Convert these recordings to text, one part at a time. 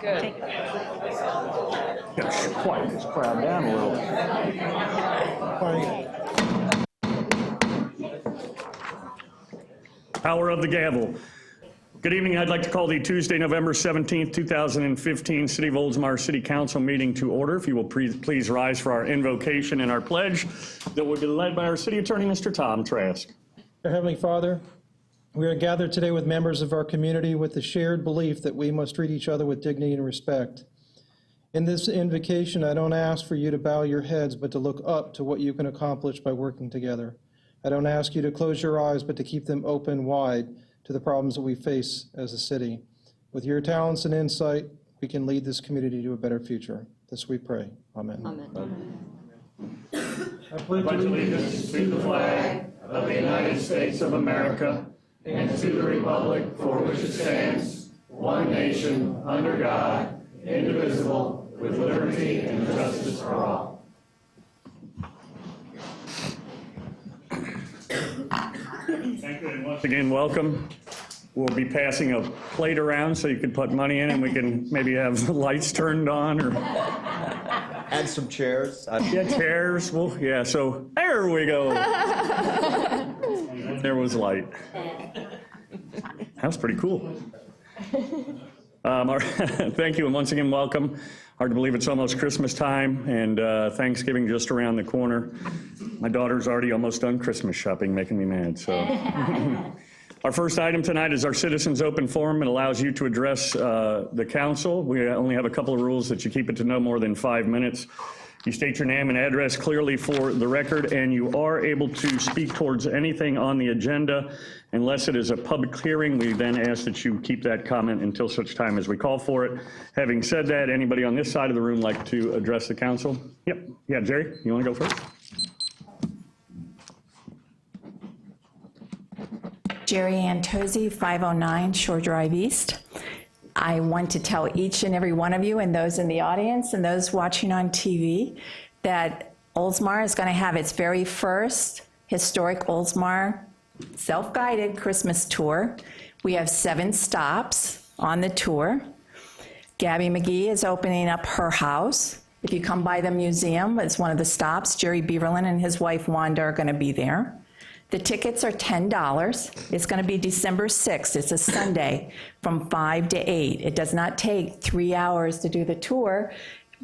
Good. Quiet this crowd down a little. Power of the gavel. Good evening. I'd like to call the Tuesday, November 17th, 2015 City of Oldsmar City Council meeting to order. If you will please rise for our invocation and our pledge that will be led by our City Attorney, Mr. Tom Trask. Our Heavenly Father, we are gathered today with members of our community with the shared belief that we must treat each other with dignity and respect. In this invocation, I don't ask for you to bow your heads, but to look up to what you can accomplish by working together. I don't ask you to close your eyes, but to keep them open wide to the problems that we face as a city. With your talents and insight, we can lead this community to a better future. This we pray. Amen. Amen. I pledge allegiance to the flag of the United States of America and to the republic for which it stands, one nation, under God, indivisible, with liberty and justice for all. Thank you, and once again, welcome. We'll be passing a plate around so you can put money in and we can maybe have the lights turned on or... And some chairs. Yeah, chairs. Well, yeah, so there we go. There was light. That was pretty cool. Thank you, and once again, welcome. Hard to believe it's almost Christmas time, and Thanksgiving just around the corner. My daughter's already almost done Christmas shopping, making me mad, so. Our first item tonight is our Citizens Open Forum. It allows you to address the council. We only have a couple of rules that you keep it to no more than 5 minutes. You state your name and address clearly for the record, and you are able to speak towards anything on the agenda. Unless it is a public hearing, we then ask that you keep that comment until such time as we call for it. Having said that, anybody on this side of the room like to address the council? Yep. Yeah, Jerry, you want to go first? Jerry Antozzi, 509 Shore Drive East. I want to tell each and every one of you and those in the audience and those watching on TV that Oldsmar is going to have its very first historic Oldsmar self-guided Christmas tour. We have 7 stops on the tour. Gabby McGee is opening up her house. If you come by the museum, it's one of the stops. Jerry Beaverland and his wife Wanda are going to be there. The tickets are $10. It's going to be December 6th. It's a Sunday from 5 to 8. It does not take 3 hours to do the tour,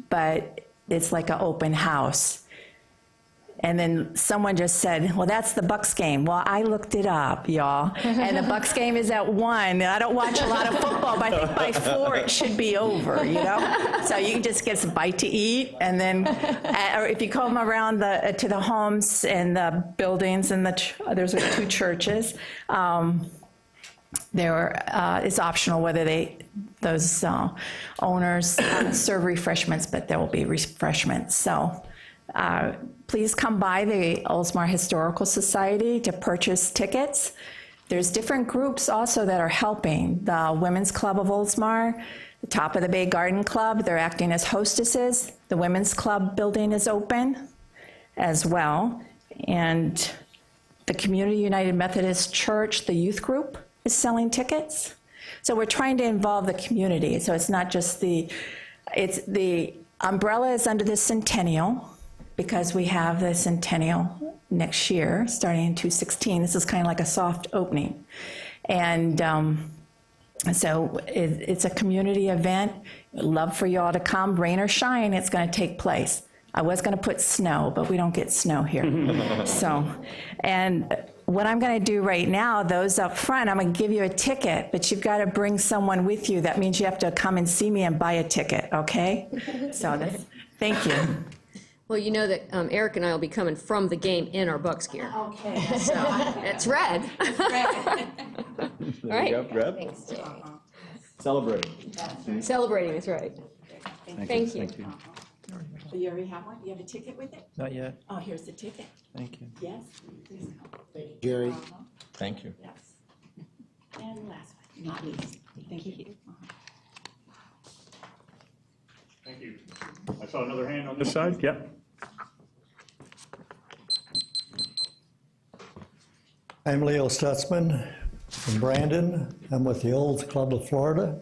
but it's like an open house. And then someone just said, well, that's the Bucks game. Well, I looked it up, y'all. And the Bucks game is at 1. I don't watch a lot of football, but I think by 4 it should be over, you know? So you can just get some bite to eat. And then or if you come around to the homes and the buildings and there's 2 churches, it's optional whether those owners serve refreshments, but there will be refreshments. So please come by the Oldsmar Historical Society to purchase tickets. There's different groups also that are helping. The Women's Club of Oldsmar, the Top of the Bay Garden Club, they're acting as hostesses. The Women's Club building is open as well. And the Community United Methodist Church, the youth group, is selling tickets. So we're trying to involve the community. So it's not just the umbrella is under the centennial, because we have the centennial next year, starting in 2016. This is kind of like a soft opening. And so it's a community event. Love for you all to come. Rain or shine, it's going to take place. I was going to put snow, but we don't get snow here. And what I'm going to do right now, those up front, I'm going to give you a ticket, but you've got to bring someone with you. That means you have to come and see me and buy a ticket, okay? So thank you. Well, you know that Eric and I will be coming from the game in our Bucks gear. Okay. So it's red. All right. Yep, red. Thanks, Jay. Celebrating. Celebrating is right. Thank you. Do you already have one? You have a ticket with it? Not yet. Oh, here's the ticket. Thank you. Yes, please come. Jerry, thank you. Yes. And the last one, not least. Thank you. Thank you. I saw another hand on this side. Yep. I'm Leo Stutzman from Brandon. I'm with the Olds Club of Florida.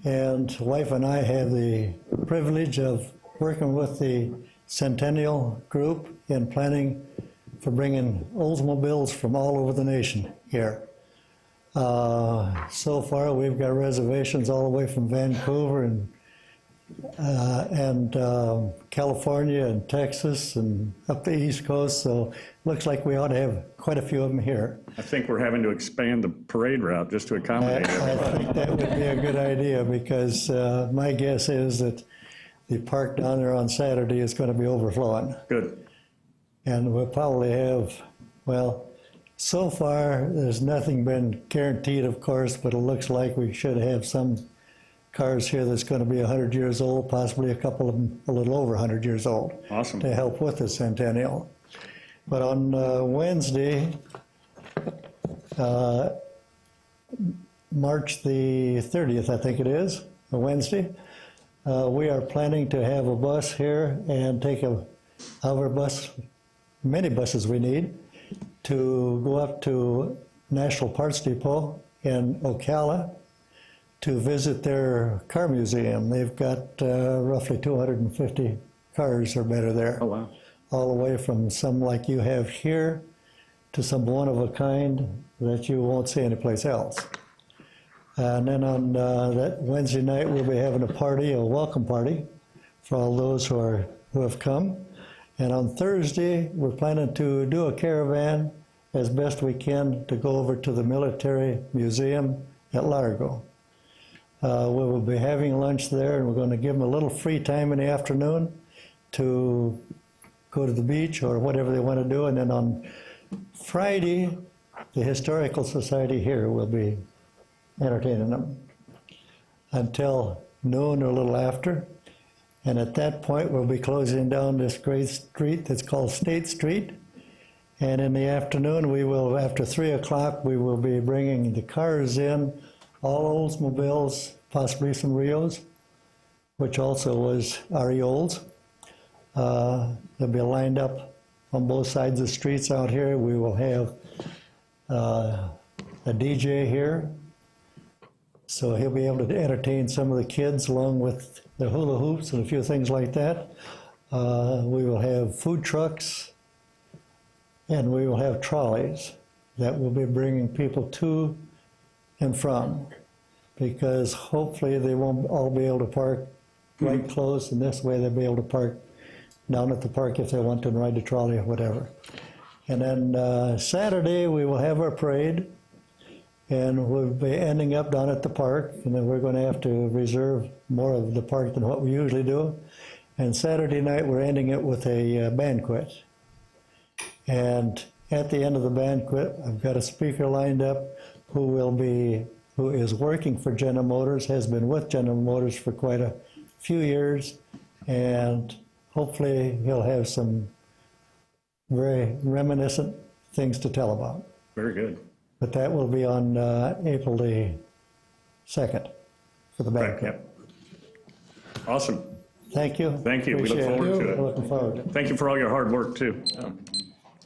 And wife and I have the privilege of working with the Centennial Group in planning for bringing Oldsmobiles from all over the nation here. So far, we've got reservations all the way from Vancouver and California and Texas and up the East Coast, so looks like we ought to have quite a few of them here. I think we're having to expand the parade route just to accommodate I everybody. think that would be a good idea, because my guess is that the park down there on Saturday is going to be overflowing. Good. And we'll probably have, well, so far, there's nothing been guaranteed, of course, but it looks like we should have some cars here that's going to be 100 years old, possibly a couple of them a little over 100 years old. Awesome. To help with the centennial. But on Wednesday, March the 30th, I think it is, a Wednesday, we are planning to have a bus here and take our bus, many buses we need, to go up to National Parts Depot in Ocala to visit their car museum. They've got roughly 250 cars or better there. Oh, wow. All the way from some like you have here to some one-of-a-kind that you won't see anyplace else. And then on that Wednesday night, we'll be having a party, a welcome party, for all those who have come. And on Thursday, we're planning to do a caravan as best we can to go over to the Military Museum at Largo. We will be having lunch there, and we're going to give them a little free time in the afternoon to go to the beach or whatever they want to do. And then on Friday, the Historical Society here will be entertaining them until noon or a little after. And at that point, we'll be closing down this great street that's called State Street. And in the afternoon, we will, after 3 o'clock, we will be bringing the cars in, all Oldsmobiles, possibly some Rios, which also was RE Olds. They'll be lined up on both sides of the streets out here. We will have a DJ here, so he'll be able to entertain some of the kids along with the hula hoops and a few things like that. We will have food trucks, and we will have trolleys that will be bringing people to and from, because hopefully they won't all be able to park right close, and this way they'll be able to park down at the park if they want to and ride the trolley or whatever. And then Saturday, we will have our parade, and we'll be ending up down at the park, and then we're going to have to reserve more of the park than what we usually do. And Saturday night, we're ending it with a banquet. And at the end of the banquet, I've got a speaker lined up who is working for General Motors, has been with General Motors for quite a few years, and hopefully he'll have some very reminiscent things to tell about. Very good. But that will be on April the 2nd for the banquet. Yep. Awesome. Thank you. Thank you. We look Appreciate forward to it. We're looking forward to it. Thank you for all your hard work, too.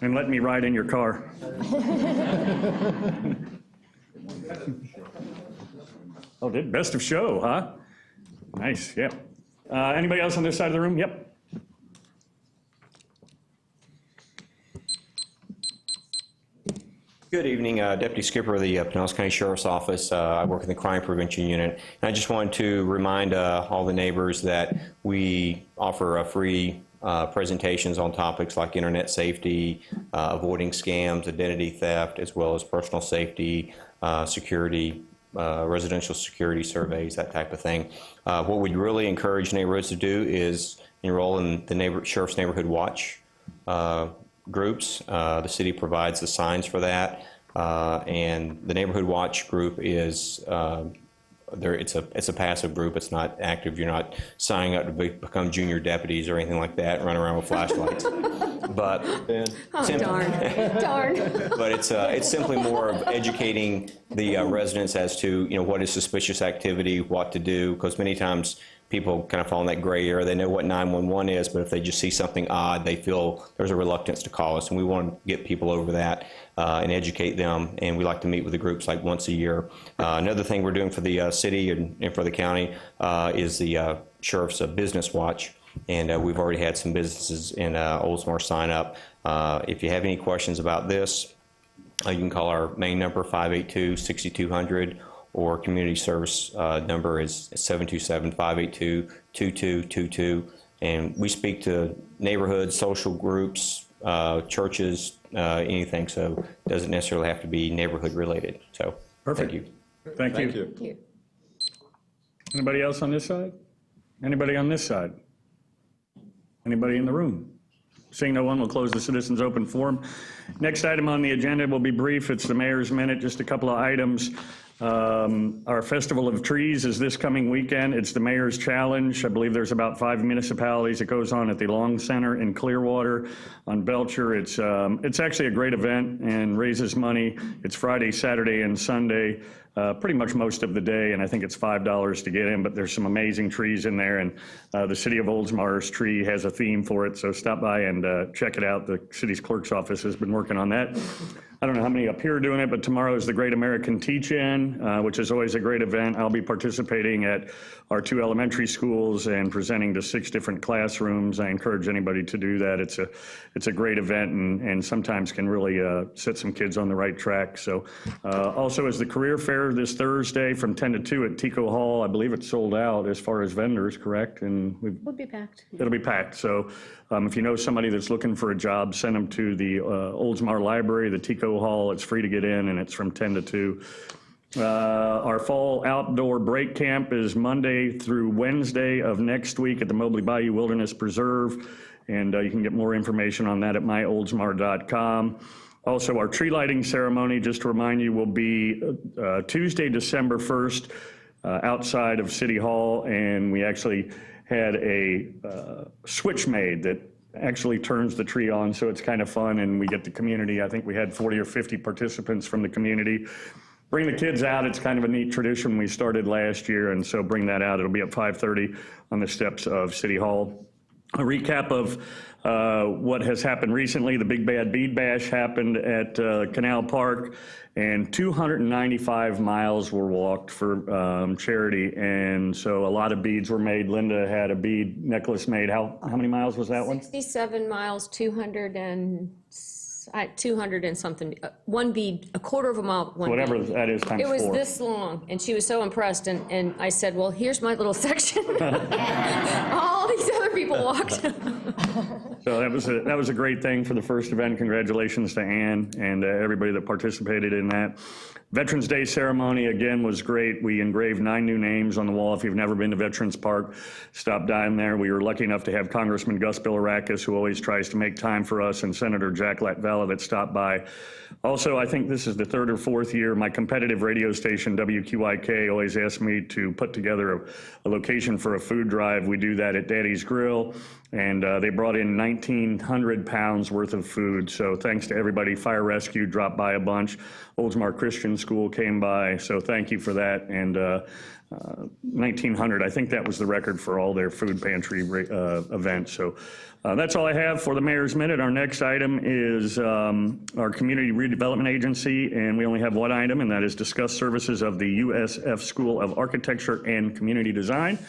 And letting me ride in your car. Oh, did best of show, huh? Nice, yeah. Anybody else on this side of the room? Yep. Good evening, Deputy Skipper of the Pinellas County Sheriff's Office. I work in the Crime Prevention Unit. And I just wanted to remind all the neighbors that we offer free presentations on topics like internet safety, avoiding scams, identity theft, as well as personal safety, security, residential security surveys, that type of thing. What we'd really encourage neighborhoods to do is enroll in the Sheriff's Neighborhood Watch groups. The city provides the signs for that, and the Neighborhood Watch group is it's a passive group. It's not active. You're not signing up to become junior deputies or anything like that, run around with flashlights. But Oh, darn. but it's simply more of educating the residents as to what is suspicious activity, what to do, because many times people kind of fall in that gray area. They know what 911 is, but if they just see something odd, they feel there's a reluctance to call us, and we want to get people over that and educate them, and we like to meet with the groups like once a year. Another thing we're doing for the city and for the county is the Sheriff's Business Watch, and we've already had some businesses in Oldsmar sign up. If you have any questions about this, you can call our main number, 582-6200, or community service number is 727-582-2222. And we speak to neighborhoods, social groups, churches, anything, so it doesn't necessarily have to be neighborhood related. So, Perfect. Thank you. Thank you. Thank you. Anybody else on this side? Anybody on this side? Anybody in the room? Seeing no one, we'll close the citizens' open forum. Next item on the agenda will be brief. It's the mayor's minute, just a couple of items. Our Festival of Trees is this coming weekend. It's the Mayor's Challenge. I believe there's about 5 municipalities. It goes on at the Long Center in Clearwater on Belcher. It's actually a great event and raises money. It's Friday, Saturday, and Sunday, pretty much most of the day, and I think it's $5 to get in, but there's some amazing trees in there, and the City of Oldsmar's tree has a theme for it, so stop by and check it out. The city's clerk's office has been working on that. I don't know how many up here are doing it, but tomorrow is the Great American Teach-In, which is always a great event. I'll be participating at our 2 elementary schools and presenting to 6 different classrooms. I encourage anybody to do that. It's a great event and sometimes can really set some kids on the right track. So also is the career fair this Thursday from 10 to 2 at Tico Hall. I believe it's sold out as far as vendors, correct? And We'll be packed. it'll be packed. So if you know somebody that's looking for a job, send them to the Oldsmar Library, the Tico Hall. It's free to get in, and it's from 10 to 2. Our fall outdoor break camp is Monday through Wednesday of next week at the Mobley Bayou Wilderness Preserve, and you can get more information on that at myoldsmar.com. Also, our tree lighting ceremony, just to remind you, will be Tuesday, December 1st, outside of City Hall, and we actually had a switch made that actually turns the tree on, so it's kind of fun, and we get the community. I think we had 40 or 50 participants from the community. Bring the kids out. It's kind of a neat tradition we started last year, and so bring that out. It'll be at 5:30 on the steps of City Hall. A recap of what has happened recently. The Big Bad Bead Bash happened at Canal Park, and 295 miles were walked for charity, and so a lot of beads were made. Linda had a bead necklace made. How many miles was that one? 67 miles, 200 and something. One bead, a quarter of a mile, one Whatever bead. that is times It was 4. this long, and she was so impressed, and I said, well, here's my little section. All these other people walked. So that was a great thing for the first event. Congratulations to Ann and everybody that participated in that. Veterans Day ceremony, again, was great. We engraved 9 new names on the wall. If you've never been to Veterans Park, stop down there. We were lucky enough to have Congressman Gus Bilirakis, who always tries to make time for us, and Senator Jack Latvala that stopped by. Also, I think this is the 3rd or 4th year, my competitive radio station, WQIK, always asks me to put together a location for a food drive. We do that at Daddy's Grill, and they brought in 1,900 pounds worth of food. So thanks to everybody. Fire Rescue dropped by a bunch. Oldsmar Christian School came by, so thank you for that. And 1,900, I think that was the record for all their food pantry events. So that's all I have for the Mayor's Minute. Our next item is our Community Redevelopment Agency, and we only have one item, and that is discuss services of the USF School of Architecture and Community Design.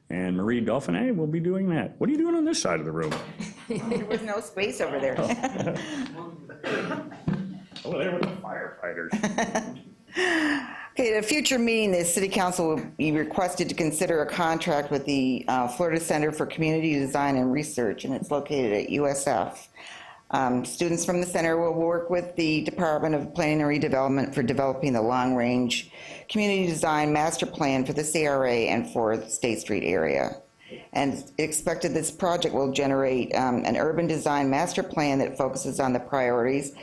And Marie Dauphiné will be doing that. What are you doing on this side of the room? There was no space over there. Over there with the firefighters. Okay, at a future meeting, the City Council will be requested to consider a contract with the Florida Center for Community Design and Research, and it's located at USF. Students from the center will work with the Department of Planning and Redevelopment for developing the long-range community design master plan for the CRA and for the State Street area. And expected this project will generate an urban design master plan that focuses on the priorities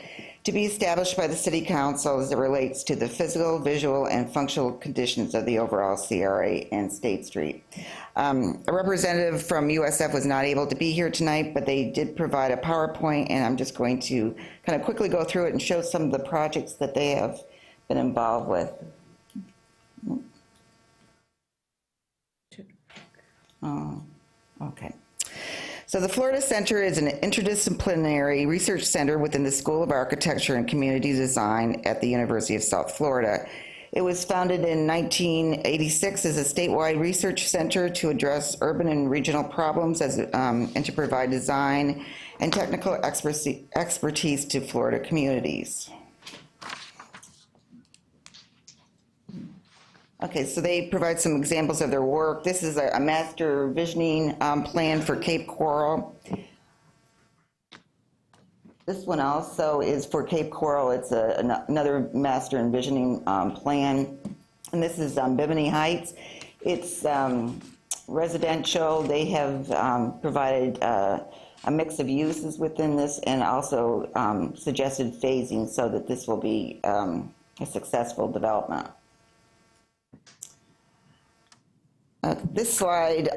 to be established by the City Council as it relates to the physical, visual, and functional conditions of the overall CRA and State Street. A representative from USF was not able to be here tonight, but they did provide a PowerPoint, and I'm just going to kind of quickly go through it and show some of the projects that they have been involved with. Okay. So the Florida Center is an interdisciplinary research center within the School of Architecture and Community Design at the University of South Florida. It was founded in 1986 as a statewide research center to address urban and regional problems and to provide design and technical expertise to Florida communities. Okay, so they provide some examples of their work. This is a master visioning plan for Cape Coral. This one also is for Cape Coral. It's another master envisioning plan. And this is Bimini Heights. It's residential. They have provided a mix of uses within this and also suggested phasing so that this will be a successful development. This slide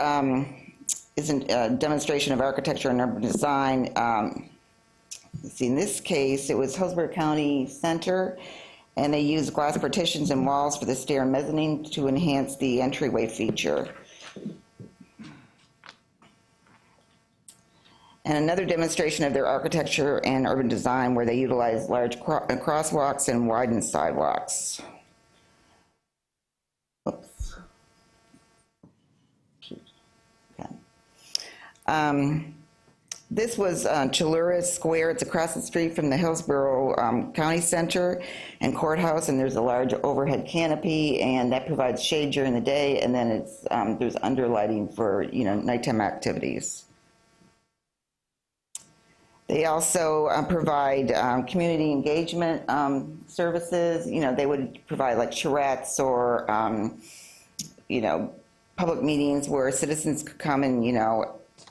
is a demonstration of architecture and urban design. See, in this case, it was Hillsborough County Center, and they used glass partitions and walls for the stair and mezzanine to enhance the entryway feature. And another demonstration of their architecture and urban design where they utilize large crosswalks and widened sidewalks. Oops. Okay. This was Chalura Square. It's across the street from the Hillsborough County Center and Courthouse, and there's a large overhead canopy, and that provides shade during the day, and then it's there's underlighting for nighttime activities. They also provide community engagement services. They would provide like charrettes or public meetings where citizens could come and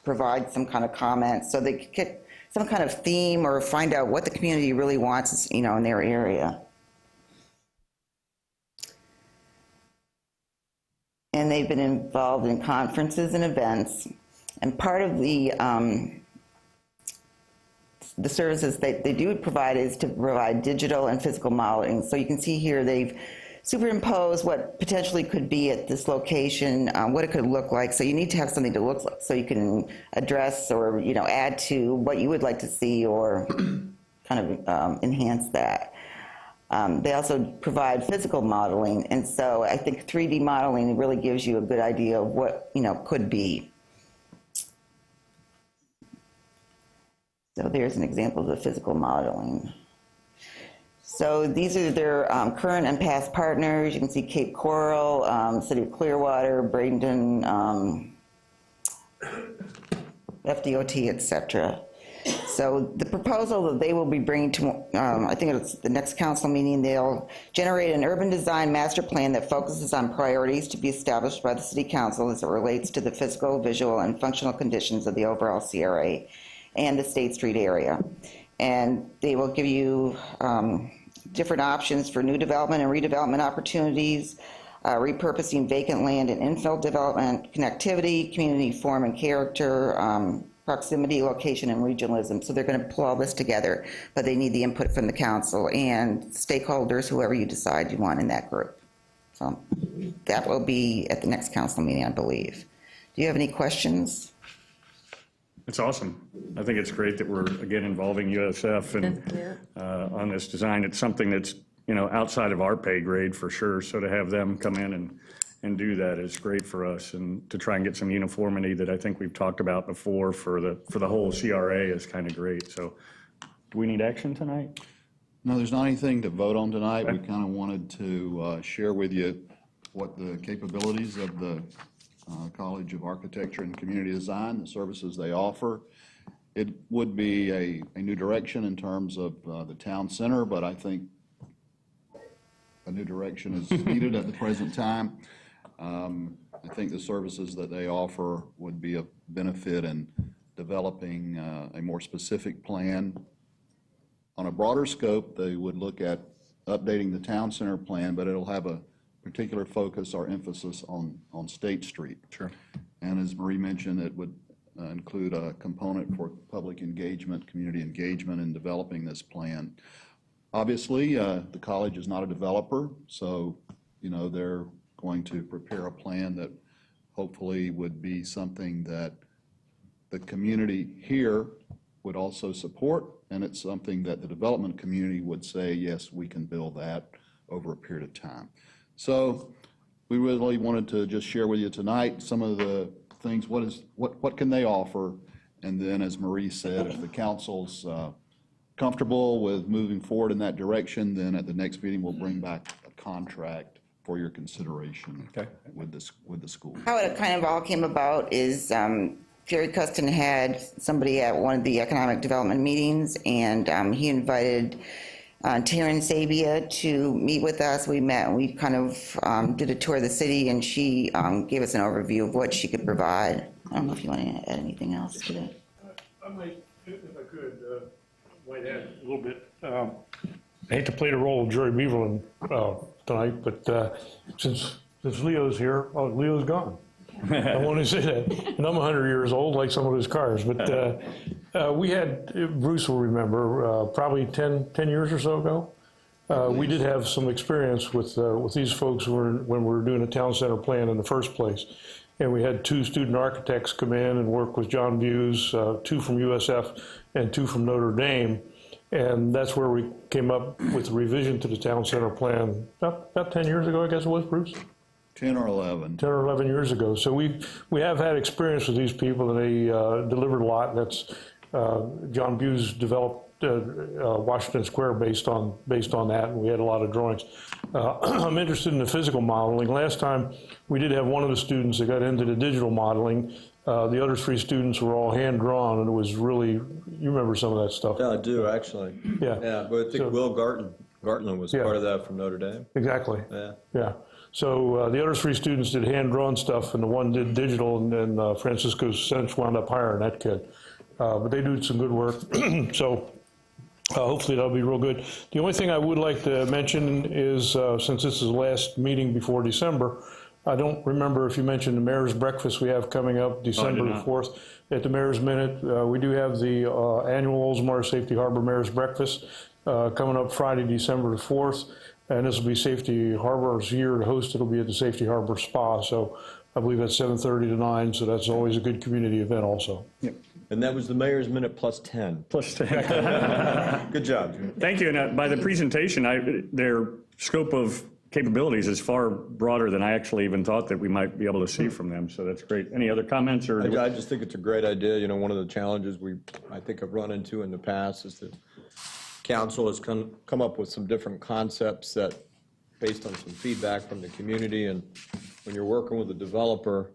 provide some kind of comments so they could get some kind of theme or find out what the community really wants, in their area. And they've been involved in conferences and events. And part of the services that they do provide is to provide digital and physical modeling. So you can see here they've superimpose what potentially could be at this location, what it could look like. So you need to have something to look like so you can address or add to what you would like to see or kind of enhance that. They also provide physical modeling, and so I think 3D modeling really gives you a good idea of what could be. So there's an example of the physical modeling. So these are their current and past partners. You can see Cape Coral, City of Clearwater, Bradenton, FDOT, etc. So the proposal that they will be bringing to, I think it's the next council meeting, they'll generate an urban design master plan that focuses on priorities to be established by the city council as it relates to the physical, visual, and functional conditions of the overall CRA and the State Street area. And they will give you different options for new development and redevelopment opportunities, repurposing vacant land and infill development, connectivity, community form and character, proximity, location, and regionalism. So they're going to pull all this together, but they need the input from the council and stakeholders, whoever you decide you want in that group. So that will be at the next council meeting, I believe. Do you have any questions? It's awesome. I think it's great that we're, again, involving USF and on this design. It's something that's, outside of our pay grade for sure. So to have them come in and do that is great for us, and to try and get some uniformity that I think we've talked about before for the whole CRA is kind of great. So do we need action tonight? No, there's not anything to vote on tonight. We kind of wanted to share with you what the capabilities of the College of Architecture and Community Design, the services they offer. It would be a new direction in terms of the town center, but I think a new direction is needed at the present time. I think the services that they offer would be a benefit in developing a more specific plan. On a broader scope, they would look at updating the town center plan, but it'll have a particular focus or emphasis on State Street. Sure. And as Marie mentioned, it would include a component for public engagement, community engagement in developing this plan. Obviously, the college is not a developer, so they're going to prepare a plan that hopefully would be something that the community here would also support, and it's something that the development community would say, yes, we can build that over a period of time. So we really wanted to just share with you tonight some of the things, what can they offer? And then, as Marie said, if the council's comfortable with moving forward in that direction, then at the next meeting, we'll bring back a contract for your consideration with the school. How it kind of all came about is Jerry Custon had somebody at one of the economic development meetings, and he invited Taryn Sabia to meet with us. We met and we kind of did a tour of the city, and she gave us an overview of what she could provide. I don't know if you want to add anything else to that. I might, if I could, might add a little bit. I hate to play the role of Jerry Beaverland tonight, but since Leo's here, Leo's gone. I want to say that. And I'm 100 years old, like some of his cars. But we had, Bruce will remember, probably 10 years or so ago, we did have some experience with these folks when we were doing a town center plan in the first place. And we had 2 student architects come in and work with John Buse, 2 from USF and 2 from Notre Dame. And that's where we came up with the revision to the town center plan about 10 years ago, I guess it was, Bruce? 10 or 11. 10 or 11 years ago. So we have had experience with these people, and they delivered a lot. That's John Buse developed Washington Square based on that, and we had a lot of drawings. I'm interested in the physical modeling. Last time we did have one of the students that got into the digital modeling. The other 3 students were all hand-drawn, and it was really, you remember some of that stuff. Yeah, I do, actually. Yeah. Yeah, but I think Will Gartland was part of that from Notre Dame. Exactly. Yeah. Yeah. So the other 3 students did hand-drawn stuff, and the one did digital, and then Francisco Sench wound up hiring that kid. But they do some good work. So hopefully that'll be real good. The only thing I would like to mention is, since this is the last meeting before December, I don't remember if you mentioned the mayor's breakfast we have coming up December the 4th at the Mayor's Minute. We do have the annual Oldsmar Safety Harbor Mayor's Breakfast coming up Friday, December the 4th. And this will be Safety Harbor's year to host. It'll be at the Safety Harbor Spa. So I believe that's 7:30 to 9. So that's always a good community event also. Yep. And that was the Mayor's Minute plus 10. Plus 10. Good job. Thank you. And by the presentation, their scope of capabilities is far broader than I actually even thought that we might be able to see from them. So that's great. Any other comments? Or I just think it's a great idea. You know, one of the challenges I think I've run into in the past is that council has come up with some different concepts that, based on some feedback from the community, and when you're working with a developer,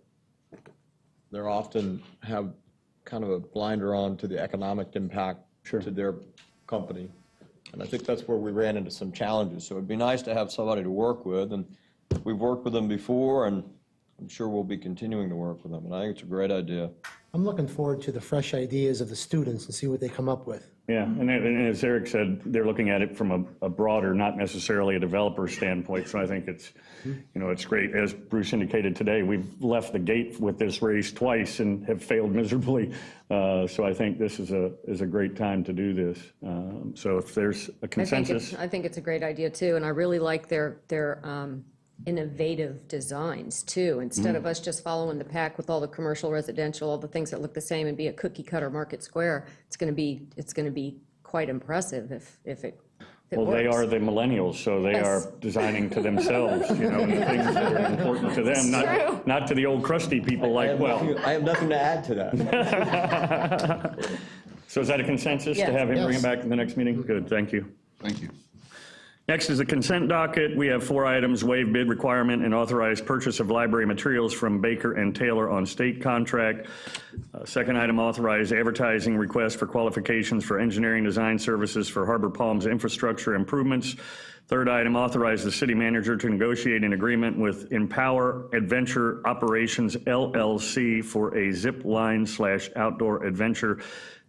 they often have kind of a blinder on to the economic impact to their company. And I think that's where we ran into some challenges. So it'd be nice to have somebody to work with, and we've worked with them before, and I'm sure we'll be continuing to work with them. And I think it's a great idea. I'm looking forward to the fresh ideas of the students and see what they come up with. Yeah, and as Eric said, they're looking at it from a broader, not necessarily a developer standpoint. So I think it's, it's great. As Bruce indicated today, we've left the gate with this race twice and have failed miserably. So I think this is a great time to do this. So if there's a consensus. I think it's a great idea too, and I really like their innovative designs too. Instead of us just following the pack with all the commercial, residential, all the things that look the same and be a cookie cutter market square, it's going to be quite impressive if it Well, works. they are the millennials, so they are designing to themselves, and the things that are important to them, not to the old crusty people I have nothing to add to that. So is that a consensus to Yes. have him bring it back to the next meeting? Good, thank you. Thank you. Next is the consent docket. We have 4 items: waive bid requirement and authorize purchase of library materials from Baker and Taylor on state contract. Second item, authorize advertising request for qualifications for engineering design services for Harbor Palms infrastructure improvements. Third item, authorize the city manager to negotiate an agreement with Empower Adventure Operations LLC for a zip line/outdoor adventure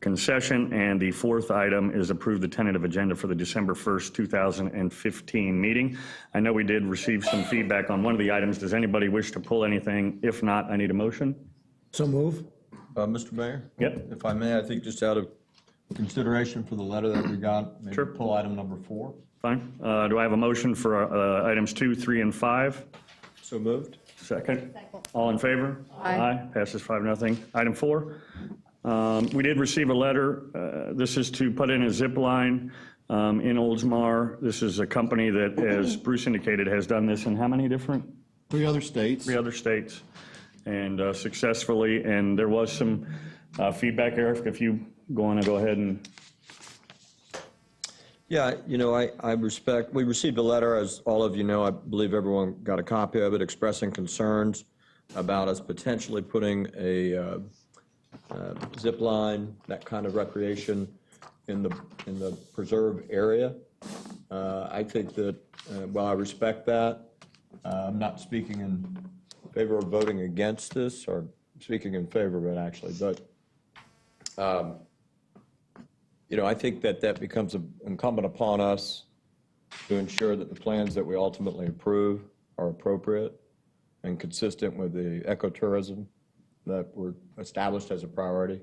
concession. And the fourth item is approve the tentative agenda for the December 1st, 2015 meeting. I know we did receive some feedback on one of the items. Does anybody wish to pull anything? If not, I need a motion. So move. Mr. Mayor? Yep. If I may, I think just out of consideration for the letter that we got, maybe Sure. pull item number 4. Fine. Do I have a motion for items 2, 3, and 5? So moved? Second. All in favor? Aye. Passes 5-0. Item 4, we did receive a letter. This is to put in a zip line in Oldsmar. This is a company that, as Bruce indicated, has done this in how many different? 3 other states. 3 other states, and successfully. And there was some feedback, Eric, if you want to go ahead and. Yeah, you know, we received a letter, as all of you know, I believe everyone got a copy of it, expressing concerns about us potentially putting a zip line, that kind of recreation in the preserve area. I think that, while I respect that, I'm not speaking in favor of voting against this, or speaking in favor of it, actually, but you know, I think that becomes incumbent upon us to ensure that the plans that we ultimately approve are appropriate and consistent with the ecotourism that were established as a priority.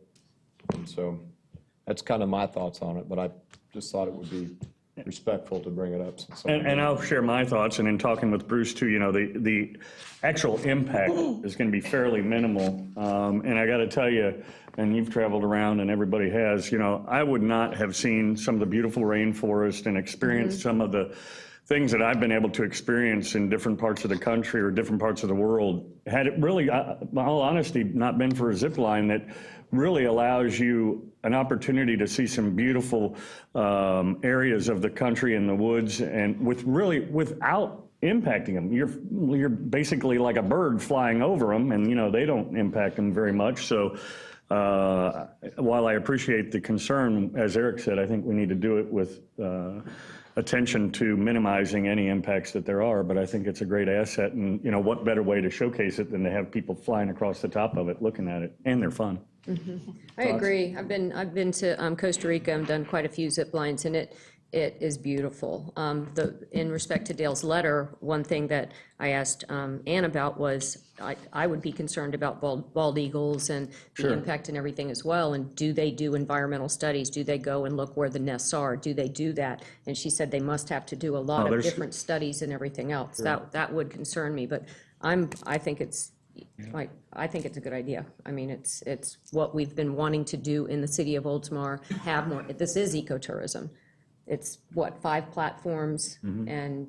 And so that's kind of my thoughts on it, but I just thought it would be respectful to bring it up. And I'll share my thoughts, and in talking with Bruce too, you know, the actual impact is going to be fairly minimal. And I got to tell you, and you've traveled around and everybody has, you know, I would not have seen some of the beautiful rainforest and experienced some of the things that I've been able to experience in different parts of the country or different parts of the world, had it really, in all honesty, not been for a zip line that really allows you an opportunity to see some beautiful areas of the country and the woods, and without impacting them. You're basically like a bird flying over them, and you know they don't impact them very much. So while I appreciate the concern, as Eric said, I think we need to do it with attention to minimizing any impacts that there are. But I think it's a great asset, and you know what better way to showcase it than to have people flying across the top of it, looking at it, and they're fun. I agree. I've been to Costa Rica. I've done quite a few zip lines, and it is beautiful. In respect to Dale's letter, one thing that I asked Ann about was I would be concerned about bald eagles and the impact and everything as well. And do they do environmental studies? Do they go and look where the nests are? Do they do that? And she said they must have to do a lot of different studies and everything else. That would concern me, but I think it's a good idea. I mean, it's what we've been wanting to do in the city of Oldsmar, have more. This is ecotourism. It's 5 platforms, and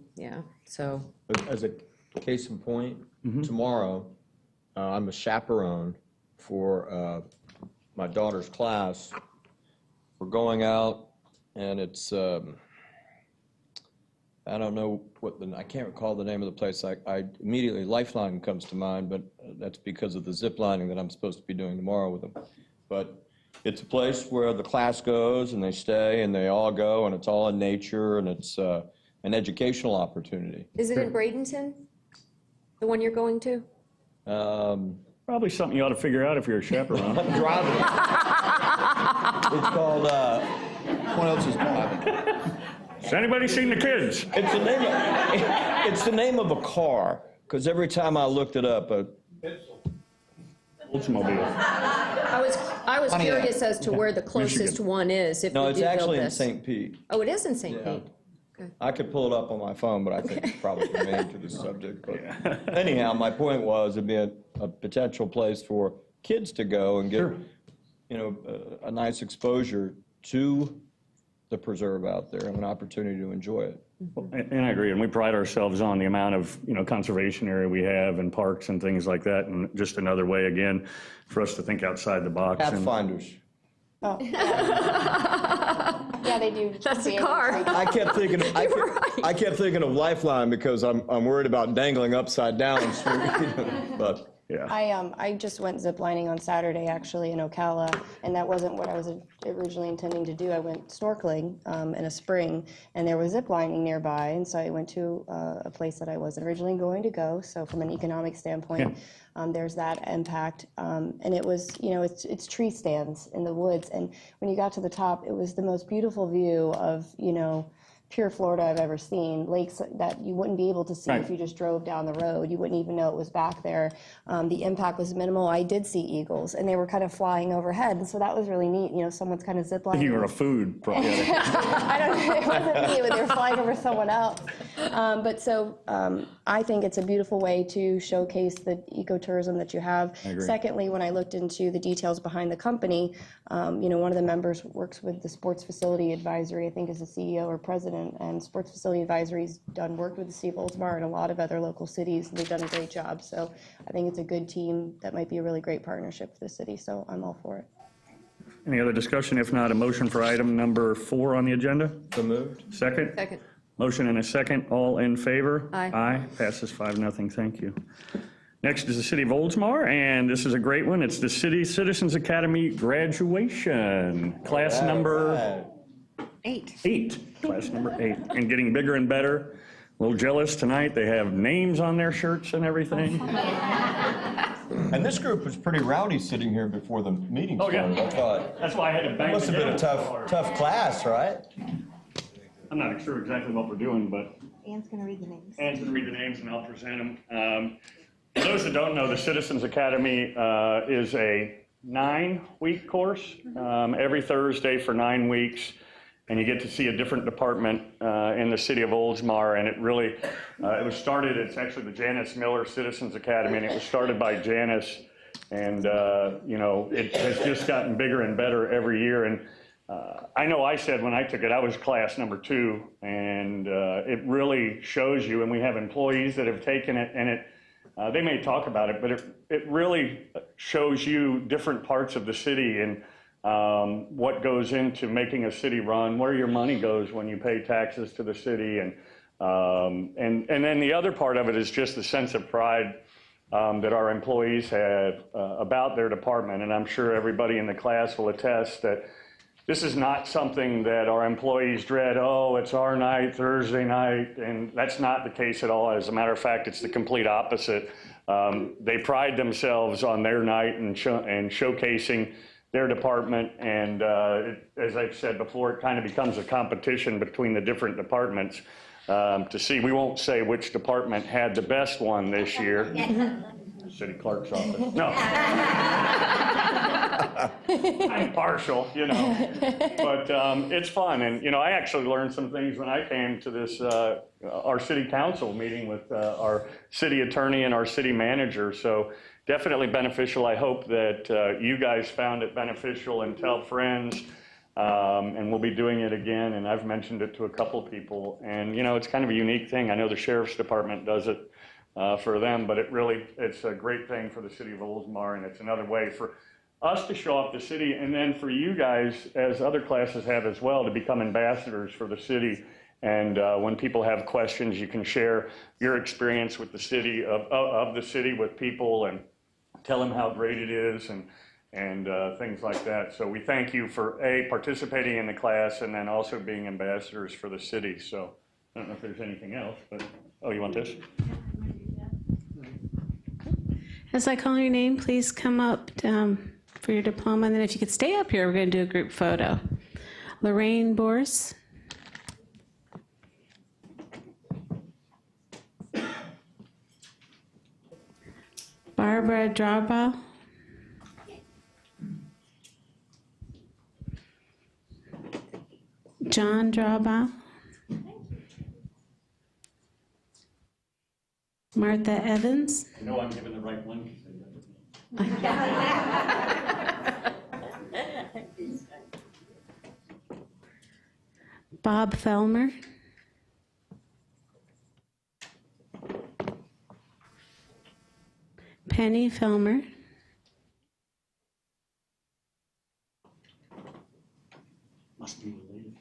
so. As a case in point, tomorrow, I'm a chaperone for my daughter's class. We're going out, and it's, I don't know I can't recall the name of the place. I immediately, Lifeline comes to mind, but that's because of the zip lining that I'm supposed to be doing tomorrow with them. But it's a place where the class goes and they stay and they all go, and it's all in nature, and it's an educational opportunity. Is it in Bradenton? The one you're going to? Probably something you ought to figure out if you're a chaperone. I'm driving. It's called, What else is driving? Has anybody seen the kids? it's the name of a car, because every time I looked it up, Oldsmobile. I was curious as to where the closest one is, if no, we it's do build actually in this. St. Pete. Oh, it is in St. Pete? I could pull it up on my phone, but I think it's probably germane to the subject. But anyhow, my point was it'd be a potential place for kids to go and get, you know, a nice exposure to the preserve out there and an opportunity to enjoy it. And I agree, and we pride ourselves on the amount of, you know, conservation area we have and parks and things like that, and just another way, again, for us to think outside the box. Pathfinders. Oh, yeah, they do. That's a car. I kept thinking of Lifeline because I'm worried about dangling upside down. But Yeah. I just went ziplining on Saturday, actually, in Ocala, and that wasn't what I was originally intending to do. I went snorkeling in a spring, and there was ziplining nearby, and so I went to a place that I wasn't originally going to go. So from an economic standpoint, there's that impact. And it was, you know, it's tree stands in the woods, and when you got to the top, it was the most beautiful view of, you know, pure Florida I've ever seen. Lakes that you wouldn't be able to see Right. if you just drove down the road. You wouldn't even know it was back there. The impact was minimal. I did see eagles, and they were kind of flying overhead, and so that was really neat. You know, someone's kind of ziplining. You were a food. I don't know. It wasn't me, but they were flying over someone else. I think it's a beautiful way to showcase the ecotourism that you have. agree. Secondly, when I looked into the details behind the company, one of the members works with the Sports Facility Advisory, I think is the CEO or president, and Sports Facility Advisory's done work with the city of Oldsmar and a lot of other local cities, and they've done a great job. So I think it's a good team that might be a really great partnership for the city, so I'm all for it. Any other discussion? If not, a motion for item number 4 on the agenda? So moved. Second? Second. Motion and a second. All in favor? Aye. Aye. Passes 5-0. Thank you. Next is the City of Oldsmar, and this is a great one. It's the City Citizens Academy graduation. Class number 8. Class number 8. And getting bigger and better. A little jealous tonight. They have names on their shirts and everything. And this group was pretty rowdy sitting here before the meeting Oh, yeah. started. I thought, That's why I had to bang must have been a together. tough class, right? I'm not sure exactly what we're doing, but Ann's going to read the names. Ann's going to read the names and I'll present them. For those that don't know, the Citizens Academy is a 9-week course, every Thursday for 9 weeks, and you get to see a different department in the city of Oldsmar, and it really, it was started, it's actually the Janice Miller Citizens Academy, and it was started by Janice, and it has just gotten bigger and better every year, and I know I said when I took it, I was class number 2, and it really shows you, and we have employees that have taken it, and they may talk about it, but it really shows you different parts of the city and what goes into making a city run, where your money goes when you pay taxes to the city, and then the other part of it is just the sense of pride that our employees have about their department, and I'm sure everybody in the class will attest that this is not something that our employees dread, oh, it's our night, Thursday night, and that's not the case at all. As a matter of fact, it's the complete opposite. They pride themselves on their night and showcasing their department, and as I've said before, it kind of becomes a competition between the different departments to see. We won't say which department had the best one this year. City clerk's office. No. I'm partial, but it's fun. And, I actually learned some things when I came to this, our city council meeting with our city attorney and our city manager. So definitely beneficial. I hope that you guys found it beneficial and tell friends. And we'll be doing it again. And I've mentioned it to a couple people. And, it's kind of a unique thing. I know the sheriff's department does it for them, but it's a great thing for the city of Oldsmar, and it's another way for us to show off the city, and then for you guys, as other classes have as well, to become ambassadors for the city. And when people have questions, you can share your experience with the city, of the city with people, and tell them how great it is, and things like that. So we thank you for participating in the class, and then also being ambassadors for the city. So I don't know if there's anything else, but, you want this? As I call your name, please come up for your diploma. And then if you could stay up here, we're going to do a group photo. Lorraine Bors. Barbara Drawbaugh. John Drawbaugh. Martha Evans. You know I'm giving the right one. Bob Felmer. Penny Felmer. Must be related.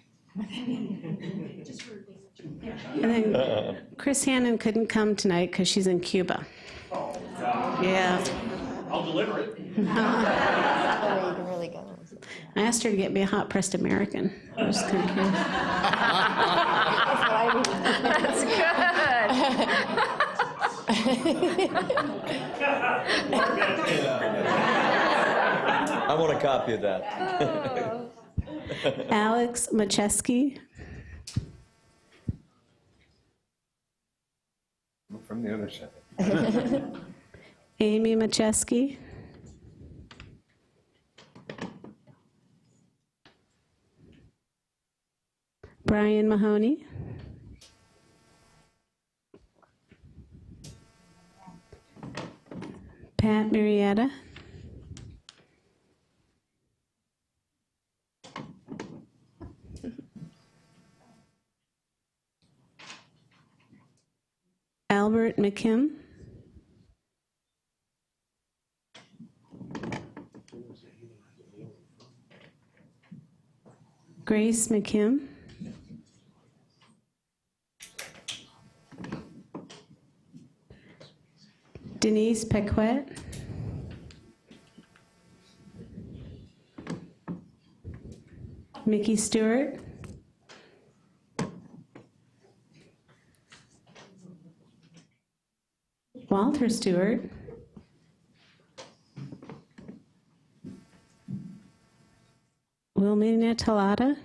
And then Chris Hannon couldn't come tonight because she's in Cuba. Oh, God. Yeah. I'll deliver it. That way you can really go. I asked her to get me a hot pressed American. I was kind of curious. That's I want a copy of that. Alex Macheski. from the other side. Amy Macheski. Brian Mahoney. Pat Marietta. Albert McKim. Grace McKim. Denise Paquette. Mickey Stewart. Walter Stewart. Wilmina Talata.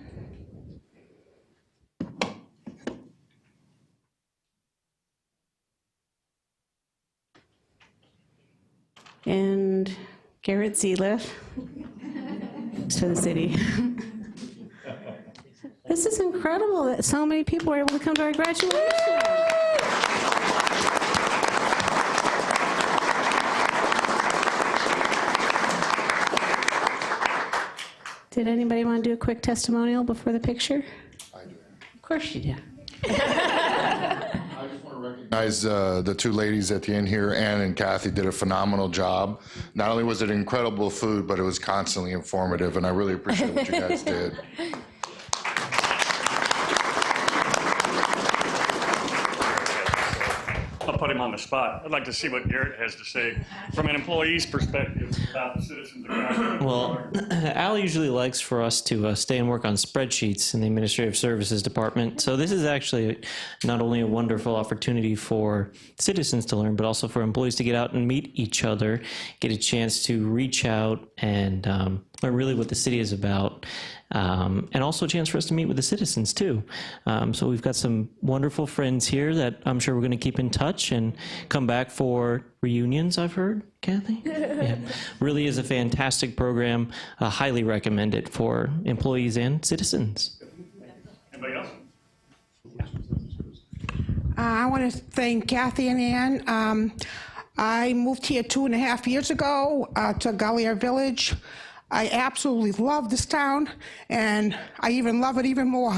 And Garrett Zealiff. It's for the city. This is incredible that so many people were able to come to our graduation. Did anybody want to do a quick testimonial before the picture? I do. Of course you do. I just want to recognize the two ladies at the end here, Ann and Kathy, did a phenomenal job. Not only was it incredible food, but it was constantly informative, and I really appreciate what you guys did. I'll put him on the spot. I'd like to see what Garrett has to say from an employee's perspective about the citizens of Grafton. Well, Al usually likes for us to stay and work on spreadsheets in the Administrative Services Department. So this is actually not only a wonderful opportunity for citizens to learn, but also for employees to get out and meet each other, get a chance to reach out and learn really what the city is about. And also a chance for us to meet with the citizens too. So we've got some wonderful friends here that I'm sure we're going to keep in touch and come back for reunions, I've heard, Kathy? Yeah. Really is a fantastic program. Highly recommend it for employees and citizens. Anybody else? I want to thank Kathy and Ann. I moved here 2.5 years ago to Lamphear Village. I absolutely love this town, and I even love it even more.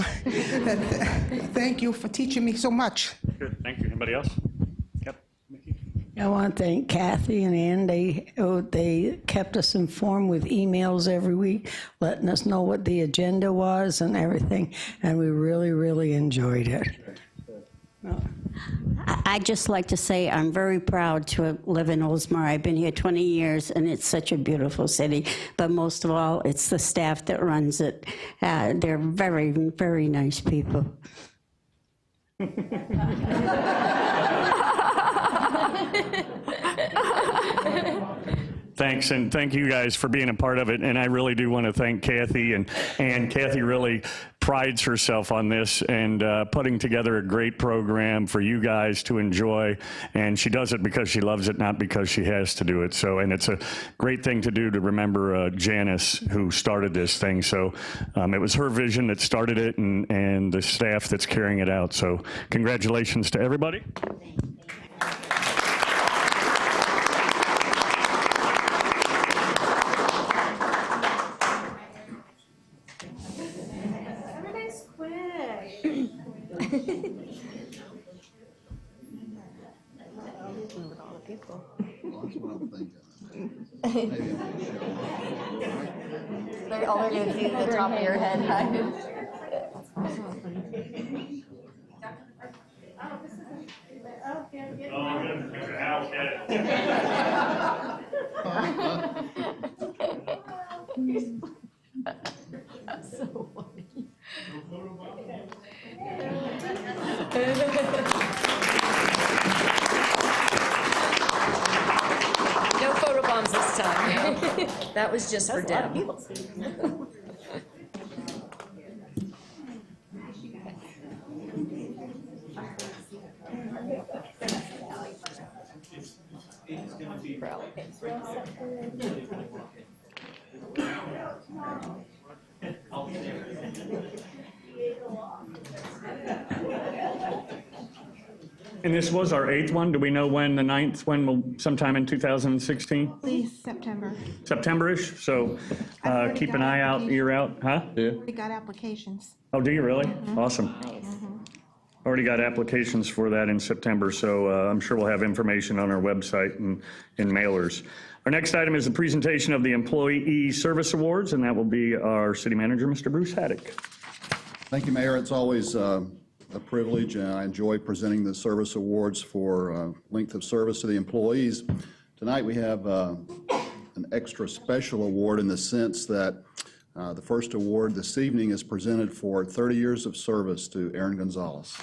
Thank you for teaching me so much. Good, thank you. Anybody else? Yep. I want to thank Kathy and Ann. They kept us informed with emails every week, letting us know what the agenda was and everything, and we really, really enjoyed it. I'd just like to say I'm very proud to live in Oldsmar. I've been here 20 years, and it's such a beautiful city. But most of all, it's the staff that runs it. They're very, very nice people. Thanks, and thank you guys for being a part of it. And I really do want to thank Kathy, and Kathy really prides herself on this and putting together a great program for you guys to enjoy. And she does it because she loves it, not because she has to do it. So, and it's a great thing to do to remember Janice, who started this thing. So it was her vision that started it, and the staff that's carrying it out. So congratulations to everybody. All they're going to see is the top of your head. So funny. No photobombs this time. That was just for Deb. And this was our 8th one. Do we know when the 9th one will, sometime in 2016? Please, September. September-ish? So keep an eye out, ear out, huh? Yeah. We got applications. Oh, do you really? Awesome. Already got applications for that in September, so I'm sure we'll have information on our website and in mailers. Our next item is the presentation of the Employee Service Awards, and that will be our city manager, Mr. Bruce Haddock. Thank you, Mayor. It's always a privilege, and I enjoy presenting the service awards for length of service to the employees. Tonight we have an extra special award in the sense that the first award this evening is presented for 30 years of service to Aaron Gonzalez.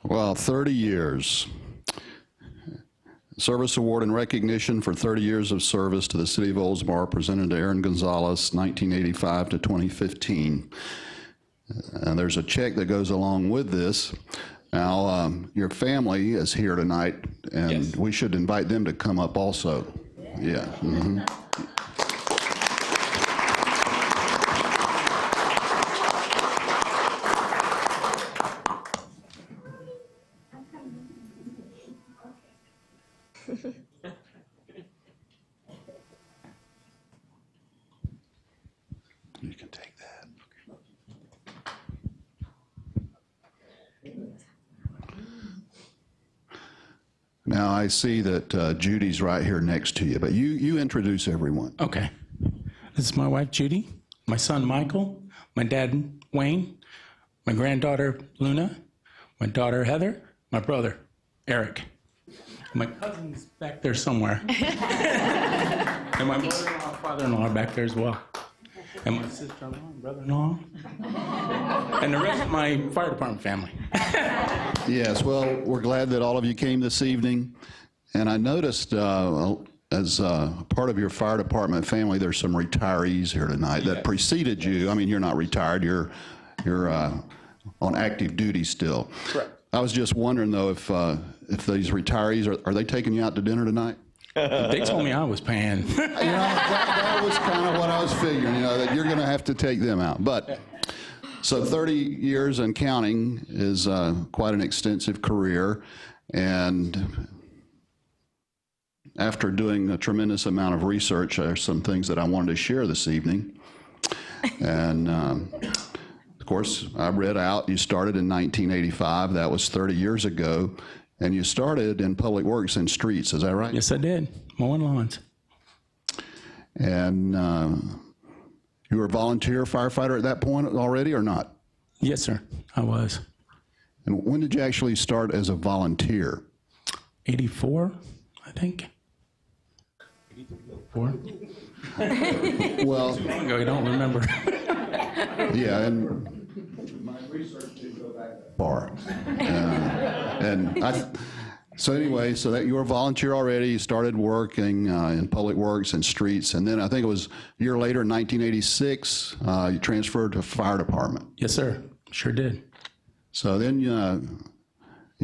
Well, 30 years. Service award in recognition for 30 years of service to the city of Oldsmar, presented to Aaron Gonzalez, 1985 to 2015. And there's a check that goes along with this. Now, your family is here tonight, and we should invite them to come up also. Yeah. Mm-hmm. You can take that. Now, I see that Judy's right here next to you, but you introduce everyone. Okay. This is my wife, Judy, my son, Michael, my dad, Wayne, my granddaughter, Luna, my daughter, Heather, my brother, Eric. My cousin's back there somewhere. And my mother-in-law, father-in-law are back there as well. And my sister-in-law and brother-in-law. And the rest of my fire department family. Yes, well, we're glad that all of you came this evening. And I noticed as part of your fire department family, there's some retirees here tonight that preceded you. I mean, you're not retired, you're on active duty still. Correct. I was just wondering, though, if these retirees, are they taking you out to dinner tonight? They told me I was paying. That was kind of what I was figuring, that you're going to have to take them out. But so 30 years and counting is quite an extensive career. And after doing a tremendous amount of research, there's some things that I wanted to share this evening. And of course, I read out you started in 1985. That was 30 years ago. And you started in public works and streets, is that right? Yes, I did. Mowing lawns. And you were a volunteer firefighter at that point already or not? Yes, sir, I was. And when did you actually start as a volunteer? 84, I think. 84. Well, too long ago, you don't remember. Yeah, and my research didn't go back that far. So anyway, so that you were a volunteer already, you started working in public works and streets, and then I think it was a year later, in 1986, you transferred to fire department. Yes, sir, sure did. So then you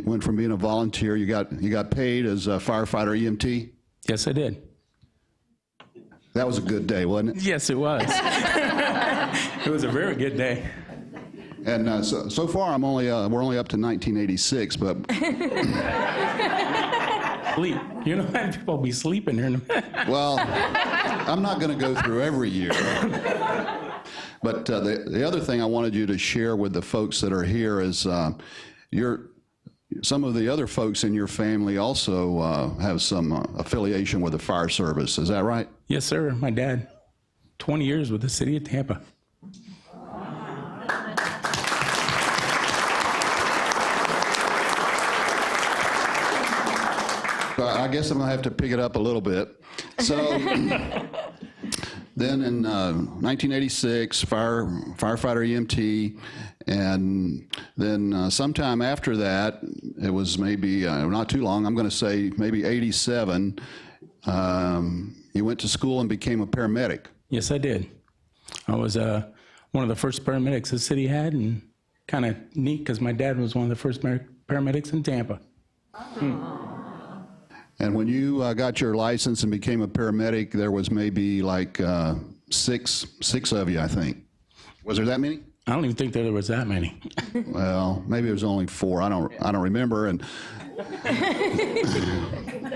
went from being a volunteer, you got paid as a firefighter EMT? Yes, I did. That was a good day, wasn't it? Yes, it was. It was a very good day. And so far, we're only up to 1986, but sleep. You know how people be sleeping here in a minute. Well, I'm not going to go through every year. But the other thing I wanted you to share with the folks that are here is some of the other folks in your family also have some affiliation with the fire service. Is that right? Yes, sir. My dad, 20 years with the city of Tampa. I guess I'm going to have to pick it up a little bit. So Then in 1986, firefighter EMT, and then sometime after that, it was maybe not too long, I'm going to say maybe 87, you went to school and became a paramedic. Yes, I did. I was one of the first paramedics the city had, and kind of neat because my dad was one of the first paramedics in Tampa. And when you got your license and became a paramedic, there was maybe like six of you, I think. Was there that many? I don't even think there was that many. Well, maybe it was only 4. I don't remember. And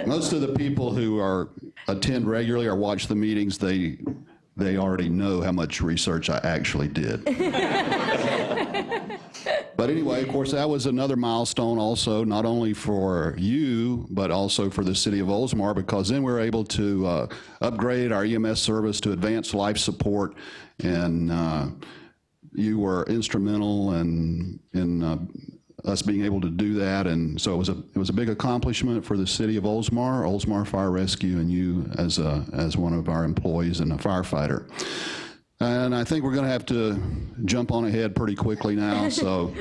most of the people who attend regularly or watch the meetings, they already know how much research I actually did. But anyway, of course, that was another milestone also, not only for you, but also for the city of Oldsmar, because then we were able to upgrade our EMS service to advanced life support, and you were instrumental in us being able to do that, and so it was a big accomplishment for the city of Oldsmar Fire Rescue, and you as one of our employees and a firefighter. And I think we're going to have to jump on ahead pretty quickly now. So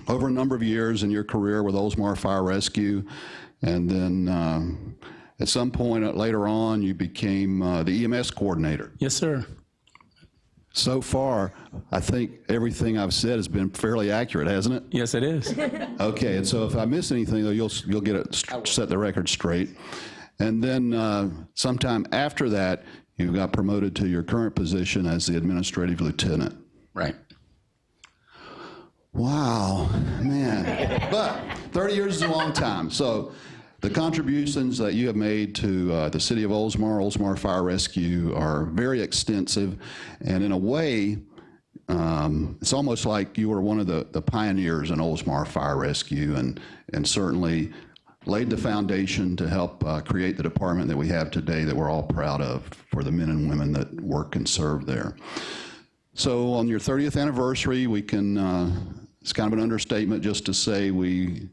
over a number of years in your career with Oldsmar Fire Rescue, and then at some point later on, you became the EMS coordinator. Yes, sir. So far, I think everything I've said has been fairly accurate, hasn't it? Yes, it is. Okay, and so if I miss anything, though, you'll get it, set the record straight. And then sometime after that, you got promoted to your current position as the administrative lieutenant. Right. Wow, man. But 30 years is a long time. So the contributions that you have made to the city of Oldsmar Fire Rescue are very extensive. And in a way, it's almost like you were one of the pioneers in Oldsmar Fire Rescue, and certainly laid the foundation to help create the department that we have today that we're all proud of for the men and women that work and serve there. So on your 30th anniversary, we can, it's kind of an understatement just to say we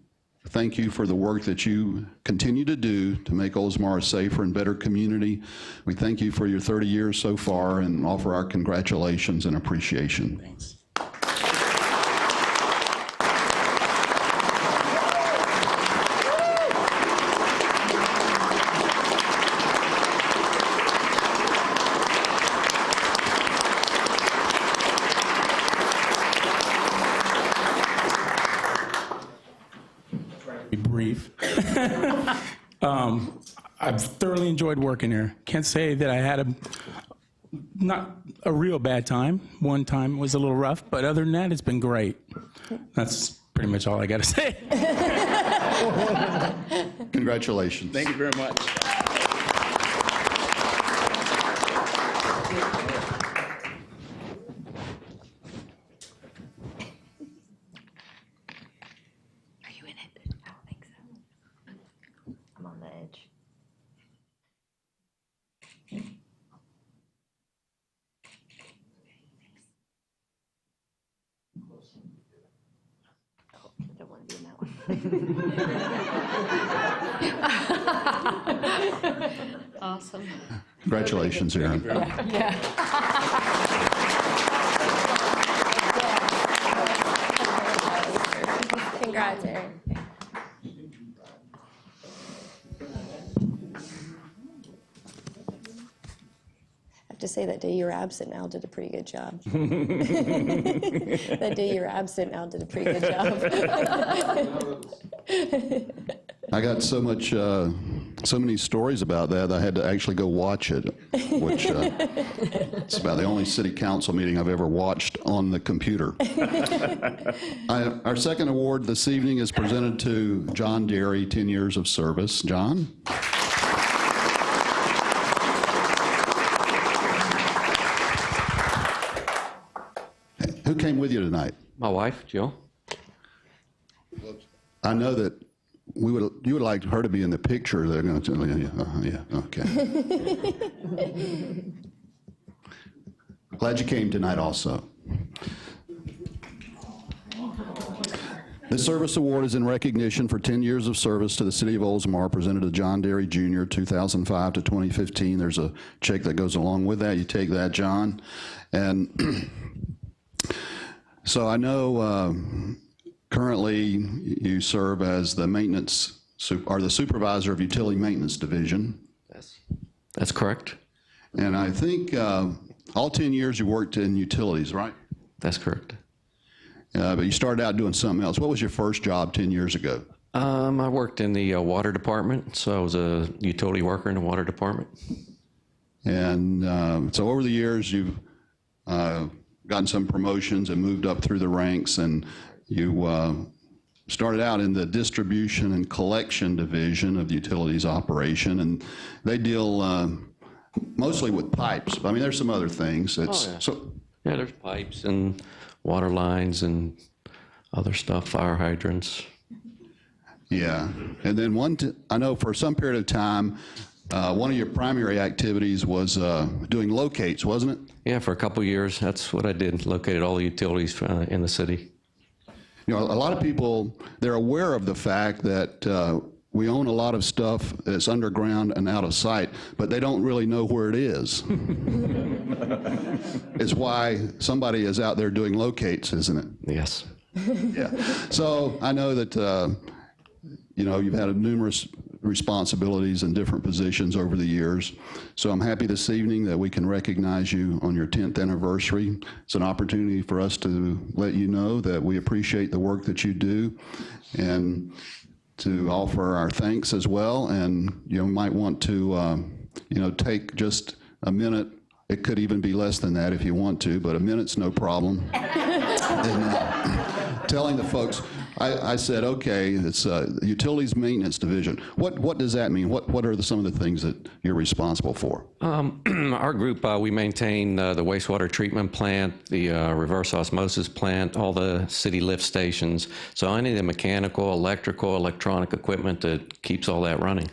thank you for the work that you continue to do to make Oldsmar a safer and better community. We thank you for your 30 years so far and offer our congratulations and appreciation. Thanks. Brief. I've thoroughly enjoyed working here. Can't say that I had not a real bad time. One time was a little rough, but other than that, it's been great. That's pretty much all I got to say. Congratulations. Thank you very much. Awesome. Congratulations, Aaron. Yeah. Congrats, Aaron. I have to say that day you were absent, Al did a pretty good job. That day you were absent, Al did a pretty good job. I got so many stories about that, I had to actually go watch it, which it's about the only city council meeting I've ever watched on the computer. Our second award this evening is presented to John Derry, 10 years of service. John? Who came with you tonight? My wife, Jill. I know that you would like her to be in the picture. They're going to, yeah, okay. Glad you came tonight also. This service award is in recognition for 10 years of service to the city of Oldsmar, presented to John Derry Jr., 2005 to 2015. There's a check that goes along with that. You take that, John. And so I know currently you serve as the maintenance, or the supervisor of utility maintenance division. That's correct. And I think all 10 years you worked in utilities, right? That's correct. But you started out doing something else. What was your first job 10 years ago? I worked in the water department, so I was a utility worker in the water department. And so over the years, you've gotten some promotions and moved up through the ranks, and you started out in the distribution and collection division of the utilities operation, and they deal mostly with pipes. I mean, there's some other things. Yeah, there's pipes and water lines and other stuff, fire hydrants. Yeah, and then I know for some period of time, one of your primary activities was doing locates, wasn't it? Yeah, for a couple of years, that's what I did, located all the utilities in the city. You know, a lot of people, they're aware of the fact that we own a lot of stuff that's underground and out of sight, but they don't really know where it is. It's why somebody is out there doing locates, isn't it? Yes. Yeah. So I know that, you know, you've had numerous responsibilities and different positions over the years. So I'm happy this evening that we can recognize you on your 10th anniversary. It's an opportunity for us to let you know that we appreciate the work that you do, and to offer our thanks as well. And you might want to, you know, take just a minute. It could even be less than that if you want to, but a minute's no problem. And telling the folks, I said, okay, it's utilities maintenance division. What does that mean? What are some of the things that you're responsible for? Our group, we maintain the wastewater treatment plant, the reverse osmosis plant, all the city lift stations. So any of the mechanical, electrical, electronic equipment that keeps all that running.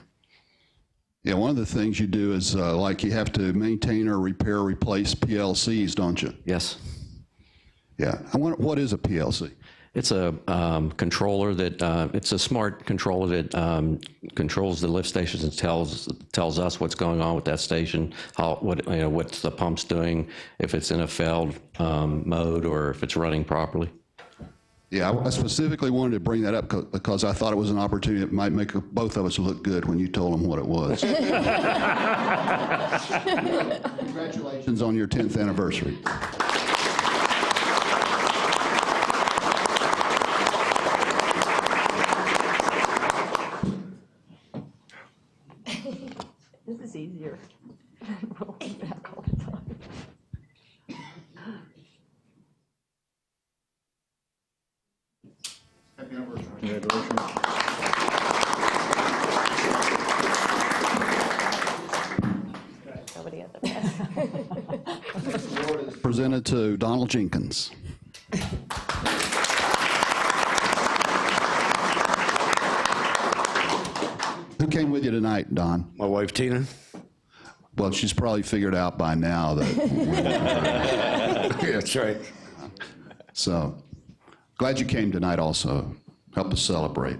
Yeah, one of the things you do is like you have to maintain or repair, replace PLCs, don't you? Yes. Yeah. What is a PLC? It's a controller that, it's a smart controller that controls the lift stations and tells us what's going on with that station, what the pump's doing, if it's in a failed mode or if it's running properly. Yeah, I specifically wanted to bring that up because I thought it was an opportunity that might make both of us look good when you told them what it was. Congratulations on your 10th anniversary. This is easier. Rolling back all the time. Happy anniversary. Congratulations. Nobody at the best. Presented to Donald Jenkins. Who came with you tonight, Don? My wife, Tina. Well, she's probably figured out by now that. Yeah, that's right. So, glad you came tonight also. Help us celebrate.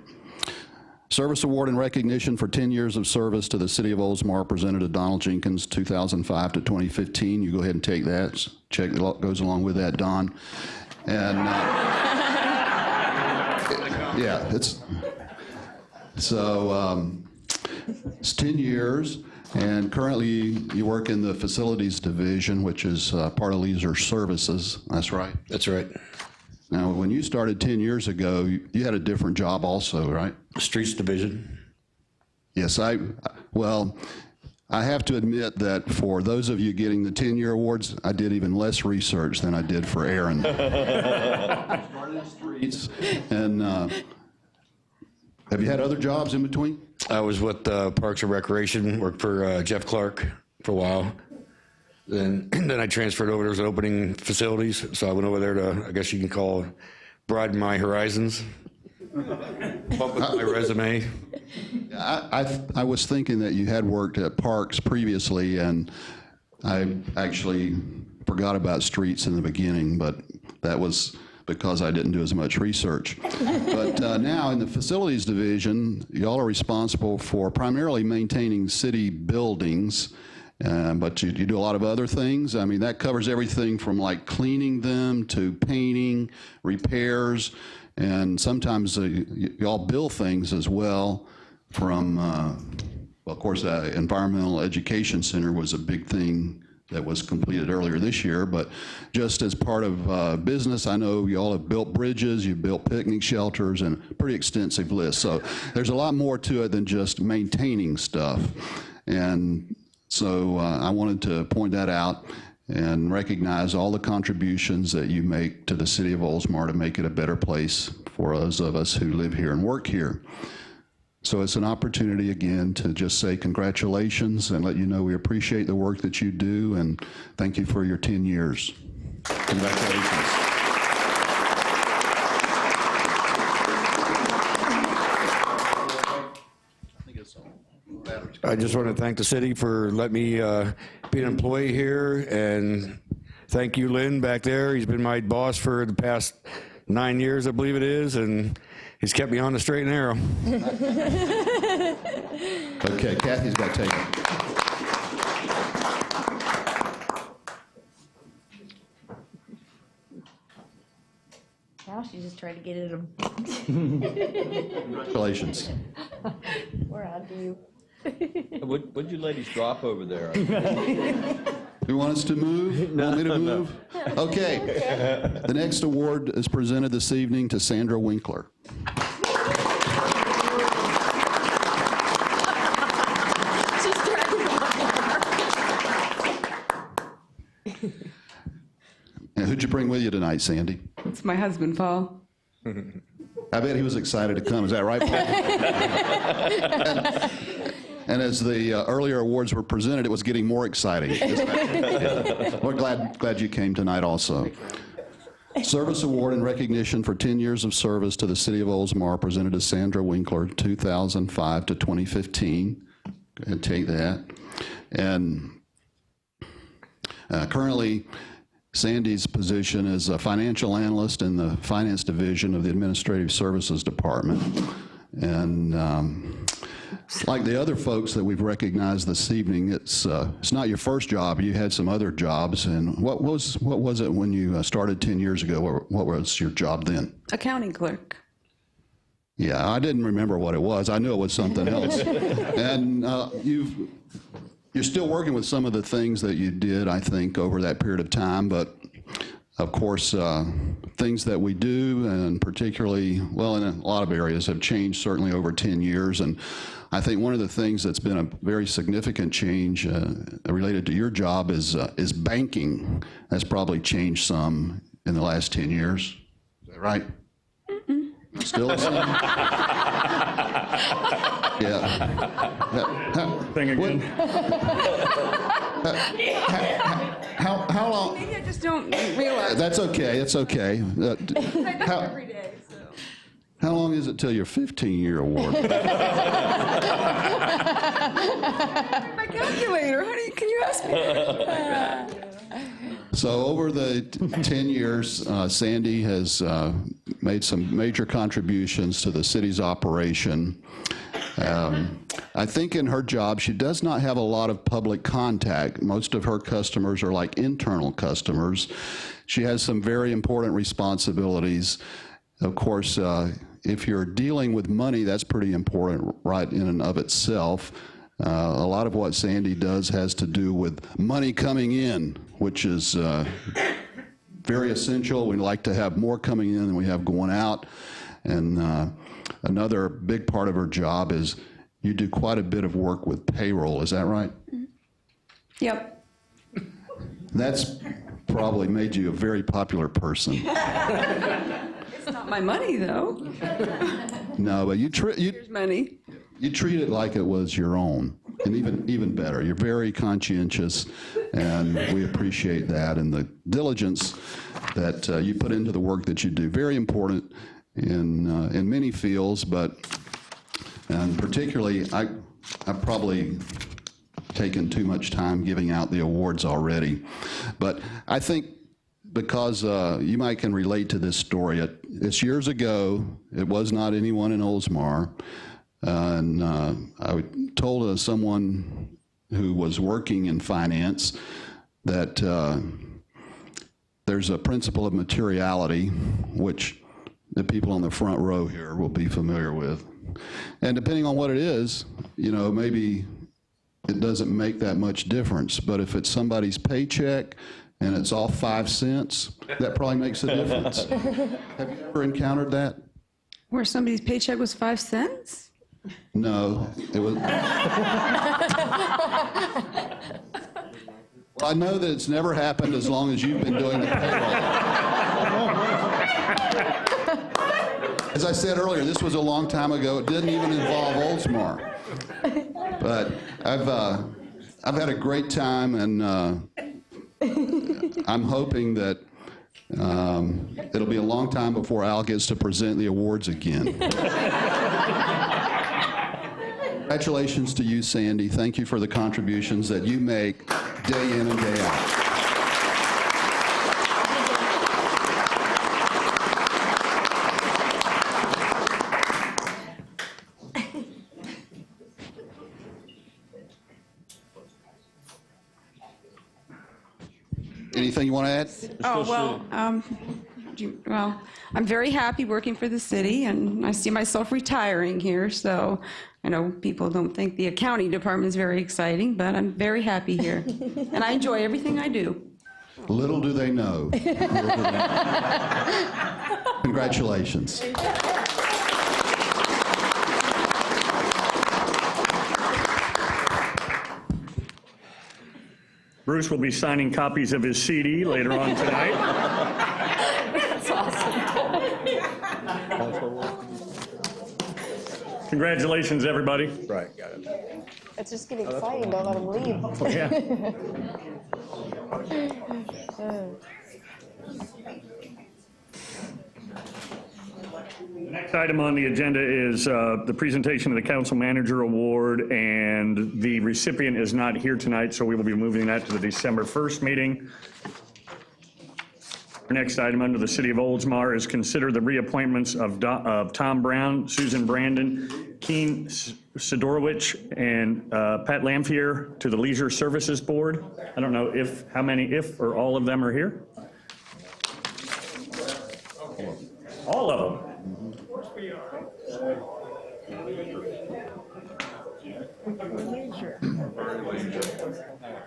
Service award in recognition for 10 years of service to the city of Oldsmar, presented to Donald Jenkins, 2005 to 2015. You go ahead and take that. Check that goes along with that, Don. And yeah, it's 10 years, and currently you work in the facilities division, which is part of leisure services. That's right? That's right. Now, when you started 10 years ago, you had a different job also, right? Streets division. Yes, well, I have to admit that for those of you getting the 10-year awards, I did even less research than I did for Aaron. Started in streets, and have you had other jobs in between? I was with Parks and Recreation, worked for Jeff Clark for a while. Then I transferred over. There was opening facilities, so I went over there to, I guess you can call, broaden my horizons, bump up my resume. I was thinking that you had worked at Parks previously, and I actually forgot about streets in the beginning, but that was because I didn't do as much research. But now in the facilities division, y'all are responsible for primarily maintaining city buildings, but you do a lot of other things. I mean, that covers everything from like cleaning them to painting, repairs, and sometimes y'all build things as well from, well, of course, Environmental Education Center was a big thing that was completed earlier this year, but just as part of business, I know you all have built bridges, you've built picnic shelters, and a pretty extensive list. So there's a lot more to it than just maintaining stuff. And so I wanted to point that out and recognize all the contributions that you make to the city of Oldsmar to make it a better place for those of us who live here and work here. So it's an opportunity again to just say congratulations and let you know we appreciate the work that you do, and thank you for your 10 years. Congratulations. I just want to thank the city for letting me be an employee here, and thank you, Lynn, back there. He's been my boss for the past 9 years, I believe it is, and he's kept me on the straight and narrow. Okay, Kathy's got to take it. Now she just tried to get at him. Congratulations. We're on to you. What'd you ladies drop over there? You want us to move? Want me to move? Okay. The next award is presented this evening to Sandra Winkler. And who'd you bring with you tonight, Sandy? It's my husband, Paul. I bet he was excited to come. Is that right, Paul? And as the earlier awards were presented, it was getting more exciting. We're glad you came tonight also. Service Award in recognition for 10 years of service to the City of Oldsmar, presented to Sandra Winkler, 2005 to 2015. Go ahead and take that. And currently, Sandy's position is a financial analyst in the finance division of the Administrative Services Department. And like the other folks that we've recognized this evening, it's not your first job. You had some other jobs. And what was it when you started 10 years ago? What was your job then? Accounting clerk. Yeah, I didn't remember what it was. I knew it was something else. And you're still working with some of the things that you did, I think, over that period of time. But of course, things that we do, and particularly, well, in a lot of areas, have changed certainly over 10 years. And I think one of the things that's been a very significant change related to your job is banking. That's probably changed some in the last 10 years. Is that right? Still the same? Yeah. Thing again. How long? Maybe I just don't realize. That's okay. It's okay. I do it every day, so. How long is it till your 15-year award? My calculator, honey, can you ask me? So over the 10 years, Sandy has made some major contributions to the city's operation. I think in her job, she does not have a lot of public contact. Most of her customers are like internal customers. She has some very important responsibilities. Of course, if you're dealing with money, that's pretty important right in and of itself. A lot of what Sandy does has to do with money coming in, which is very essential. We like to have more coming in than we have going out. And another big part of her job is you do quite a bit of work with payroll. Is that right? Yep. That's probably made you a very popular person. It's not my money, though. No, but Here's money. You treat it like it was your own, and even better. You're very conscientious, and we appreciate that and the diligence that you put into the work that you do. Very important in many fields, and particularly, I've probably taken too much time giving out the awards already. But I think because you might can relate to this story. It's years ago. It was not anyone in Oldsmar. And I told someone who was working in finance that there's a principle of materiality, which the people on the front row here will be familiar with. And depending on what it is, maybe it doesn't make that much difference. But if it's somebody's paycheck and it's off 5 cents, that probably makes a difference. Have you ever encountered that? Where somebody's paycheck was 5 cents? No, it was. Well, I know that it's never happened as long as you've been doing the payroll. As I said earlier, this was a long time ago. It didn't even involve Oldsmar. But I've had a great time, and I'm hoping that it'll be a long time before Al gets to present the awards again. Congratulations to you, Sandy. Thank you for the contributions that you make day in and day out. Anything you want to add? Well, I'm very happy working for the city, and I see myself retiring here, so I know people don't think the accounting department is very exciting, but I'm very happy here, and I enjoy everything I do. Little do they know. Congratulations. Bruce will be signing copies of his CD later on tonight. That's awesome. Congratulations, everybody. Right, got it. It's just getting exciting, don't let them leave. Yeah. The next item on the agenda is the presentation of the Council Manager Award, and the recipient is not here tonight, so we will be moving that to the December 1st meeting. Our next item under the City of Oldsmar is consider the reappointments of Tom Brown, Susan Brandon, Kenn Sidorewich, and Pat Lamphear to the Leisure Services Board. I don't know how many or all of them are here. All of them. Of course we are.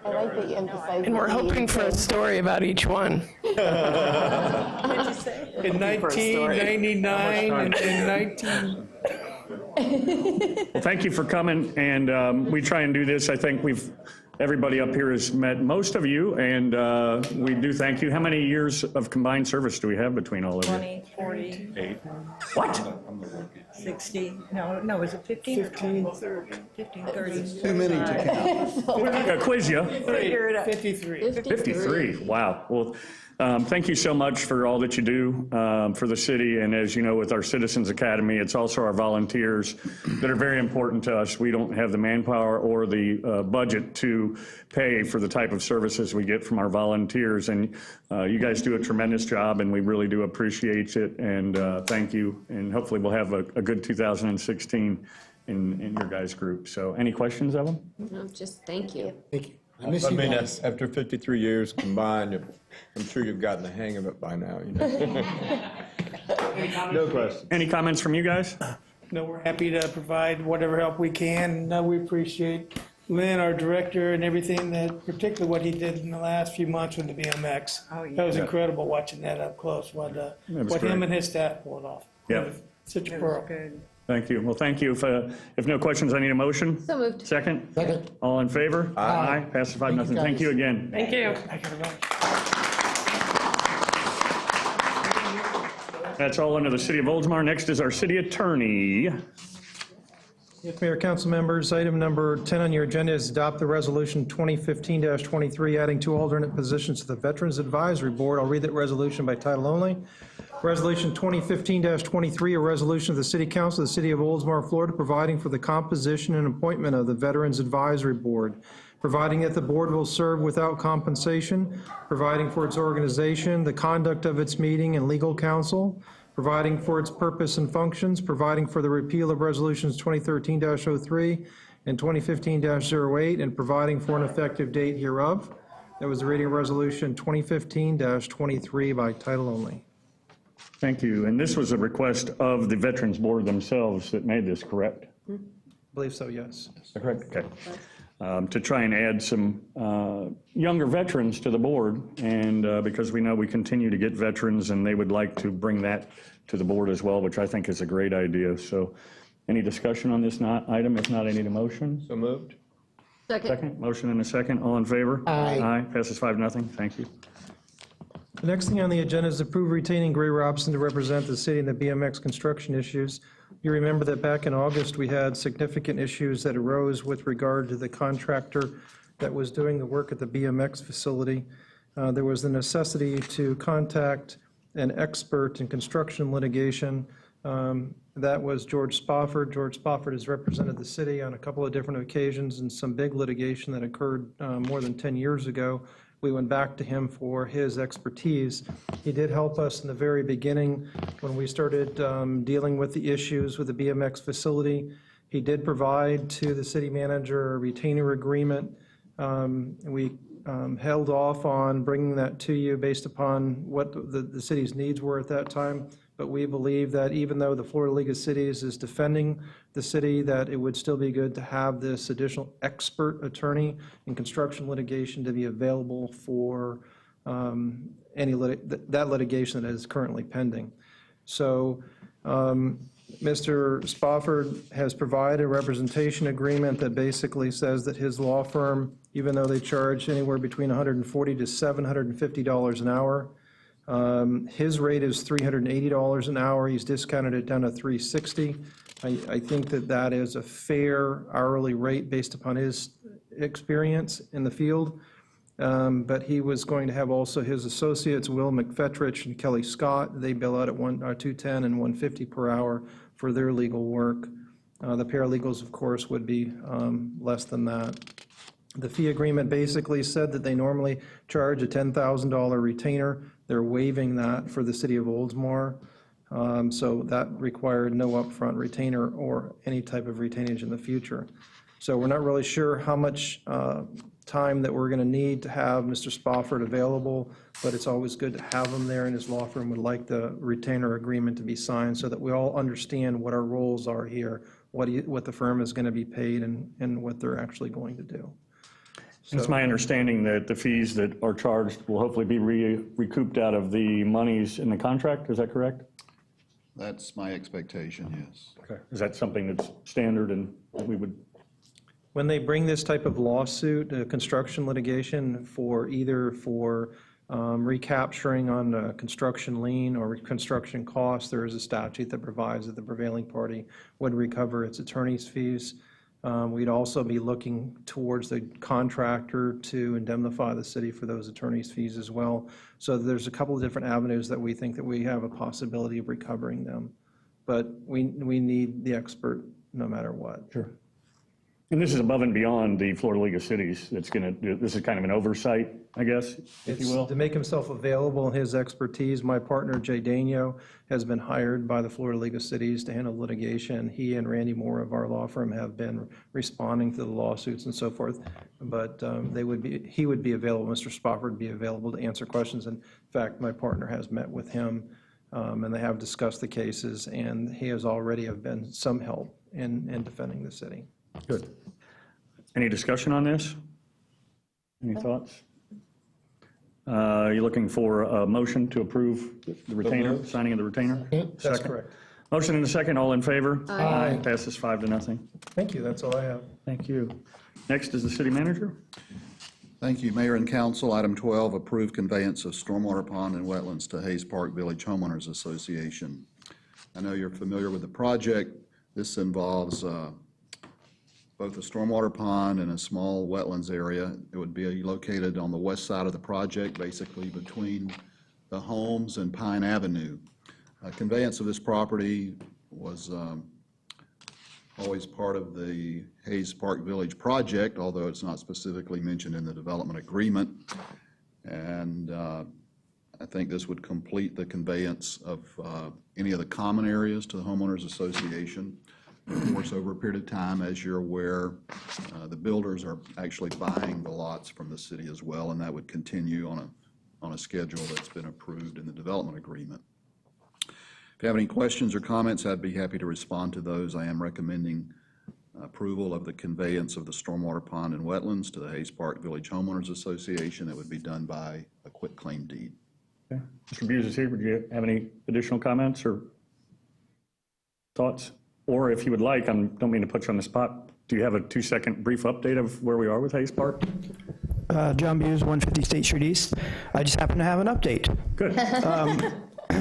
I like that you emphasize. And we're hoping for a story about each one. In 1999 and in 19... Well, thank you for coming, and we try and do this. I think everybody up here has met most of you, and we do thank you. How many years of combined service do we have between all of you? 20, 40. 8. What? 60. No, was it 15 or 20? 15, 30. Too many to count. We're not going to quiz you. Figure it out. 53. 53, wow. Well, thank you so much for all that you do for the city. And as you know, with our Citizens Academy, it's also our volunteers that are very important to us. We don't have the manpower or the budget to pay for the type of services we get from our volunteers. And you guys do a tremendous job, and we really do appreciate it. And thank you. And hopefully we'll have a good 2016 in your guys' group. So any questions of them? No, just thank you. Thank you. I mean, after 53 years combined, I'm sure you've gotten the hang of it by now. No questions. Any comments from you guys? No, we're happy to provide whatever help we can. We appreciate Lynn, our director, and everything particularly what he did in the last few months with the BMX. Oh, yeah. That was incredible watching that up close, what great. him and his staff pulled off. Yeah. Such a It was pearl. good. Thank you. Well, thank you. If no questions, I need a motion. So moved. Second? Second. All in favor? Aye. Passes 5-0. Thank you again. Thank you. That's all under the City of Oldsmar. Next is our city attorney. Yes, Mayor, council members, item number 10 on your agenda is adopt the resolution 2015-23, adding 2 alternate positions to the Veterans Advisory Board. I'll read that resolution by title only. Resolution 2015-23, a resolution of the City Council of the City of Oldsmar, Florida, providing for the composition and appointment of the Veterans Advisory Board. providing that the board will serve without compensation, providing for its organization, the conduct of its meeting, and legal counsel, providing for its purpose and functions, providing for the repeal of resolutions 2013-03 and 2015-08, and providing for an effective date hereof. That was the reading of resolution 2015-23 by title only. Thank you. And this was a request of the Veterans Board themselves that made this, correct? I believe so, yes. Correct. Okay. To try and add some younger veterans to the board, and because we know we continue to get veterans, and they would like to bring that to the board as well, which I think is a great idea. So any discussion on this item? If not, I need a motion. So moved. Second. Motion and a second. All in favor? Aye. Aye. Passes 5-0. Thank you. The next thing on the agenda is approve retaining Gray Robson to represent the city in the BMX construction issues. You remember that back in August, we had significant issues that arose with regard to the contractor that was doing the work at the BMX facility. There was the necessity to contact an expert in construction litigation. That was George Spofford. George Spofford has represented the city on a couple of different occasions in some big litigation that occurred more than 10 years ago. We went back to him for his expertise. He did help us in the very beginning when we started dealing with the issues with the BMX facility. He did provide to the city manager a retainer agreement. We held off on bringing that to you based upon what the city's needs were at that time. But we believe that even though the Florida League of Cities is defending the city, that it would still be good to have this additional expert attorney in construction litigation to be available for that litigation that is currently pending. So Mr. Spofford has provided a representation agreement that basically says that his law firm, even though they charge anywhere between $140 to $750 an hour, his rate is $380 an hour. He's discounted it down to $360. I think that that is a fair hourly rate based upon his experience in the field. But he was going to have also his associates, Will McFetrich and Kelly Scott. They bill out at $210 and $150 per hour for their legal work. The paralegals, of course, would be less than that. The fee agreement basically said that they normally charge a $10,000 retainer. They're waiving that for the city of Oldsmar. So that required no upfront retainer or any type of retainage in the future. So we're not really sure how much time that we're going to need to have Mr. Spofford available, but it's always good to have him there, and his law firm would like the retainer agreement to be signed so that we all understand what our roles are here, what the firm is going to be paid, and what they're actually going to do. It's my understanding that the fees that are charged will hopefully be recouped out of the monies in the contract. Is that correct? That's my expectation, yes. Okay. Is that something that's standard and we would? When they bring this type of lawsuit, construction litigation for either recapturing on a construction lien or construction costs, there is a statute that provides that the prevailing party would recover its attorney's fees. We'd also be looking towards the contractor to indemnify the city for those attorney's fees as well. So there's a couple of different avenues that we think that we have a possibility of recovering them. But we need the expert no matter what. Sure. And this is above and beyond the Florida League of Cities. That's going to do, this is kind of an oversight, I guess, if you will. To make himself available and his expertise. My partner, Jay Daigneault, has been hired by the Florida League of Cities to handle litigation. He and Randy Moore of our law firm have been responding to the lawsuits and so forth. But he would be available, Mr. Spofford would be available to answer questions. In fact, my partner has met with him and they have discussed the cases, and he has already have been some help in defending the city. Good. Any discussion on this? Any thoughts? You're looking for a motion to approve the retainer, signing of the retainer? That's Second. correct. Motion and a second. All in favor? Aye. Passes 5-0. Thank you. That's all I have. Thank you. Next is the city manager. Thank you, Mayor and Council. Item 12, approve conveyance of stormwater pond and wetlands to Hayes Park Village Homeowners Association. I know you're familiar with the project. This involves both a stormwater pond and a small wetlands area. It would be located on the west side of the project, basically between the homes and Pine Avenue. Conveyance of this property was always part of the Hayes Park Village project, although it's not specifically mentioned in the development agreement. And I think this would complete the conveyance of any of the common areas to the homeowners association. Of course, over a period of time, as you're aware, the builders are actually buying the lots from the city as well, and that would continue on a schedule that's been approved in the development agreement. If you have any questions or comments, I'd be happy to respond to those. I am recommending approval of the conveyance of the stormwater pond and wetlands to the Hayes Park Village Homeowners Association. That would be done by a quitclaim deed. Okay. Mr. Buse is here. Would you have any additional comments or thoughts? Or if you would like, I don't mean to put you on the spot, do you have a 2-second brief update of where we are with Hayes Park? John Buse, 150 State Street East. I just happen to have an update. Good.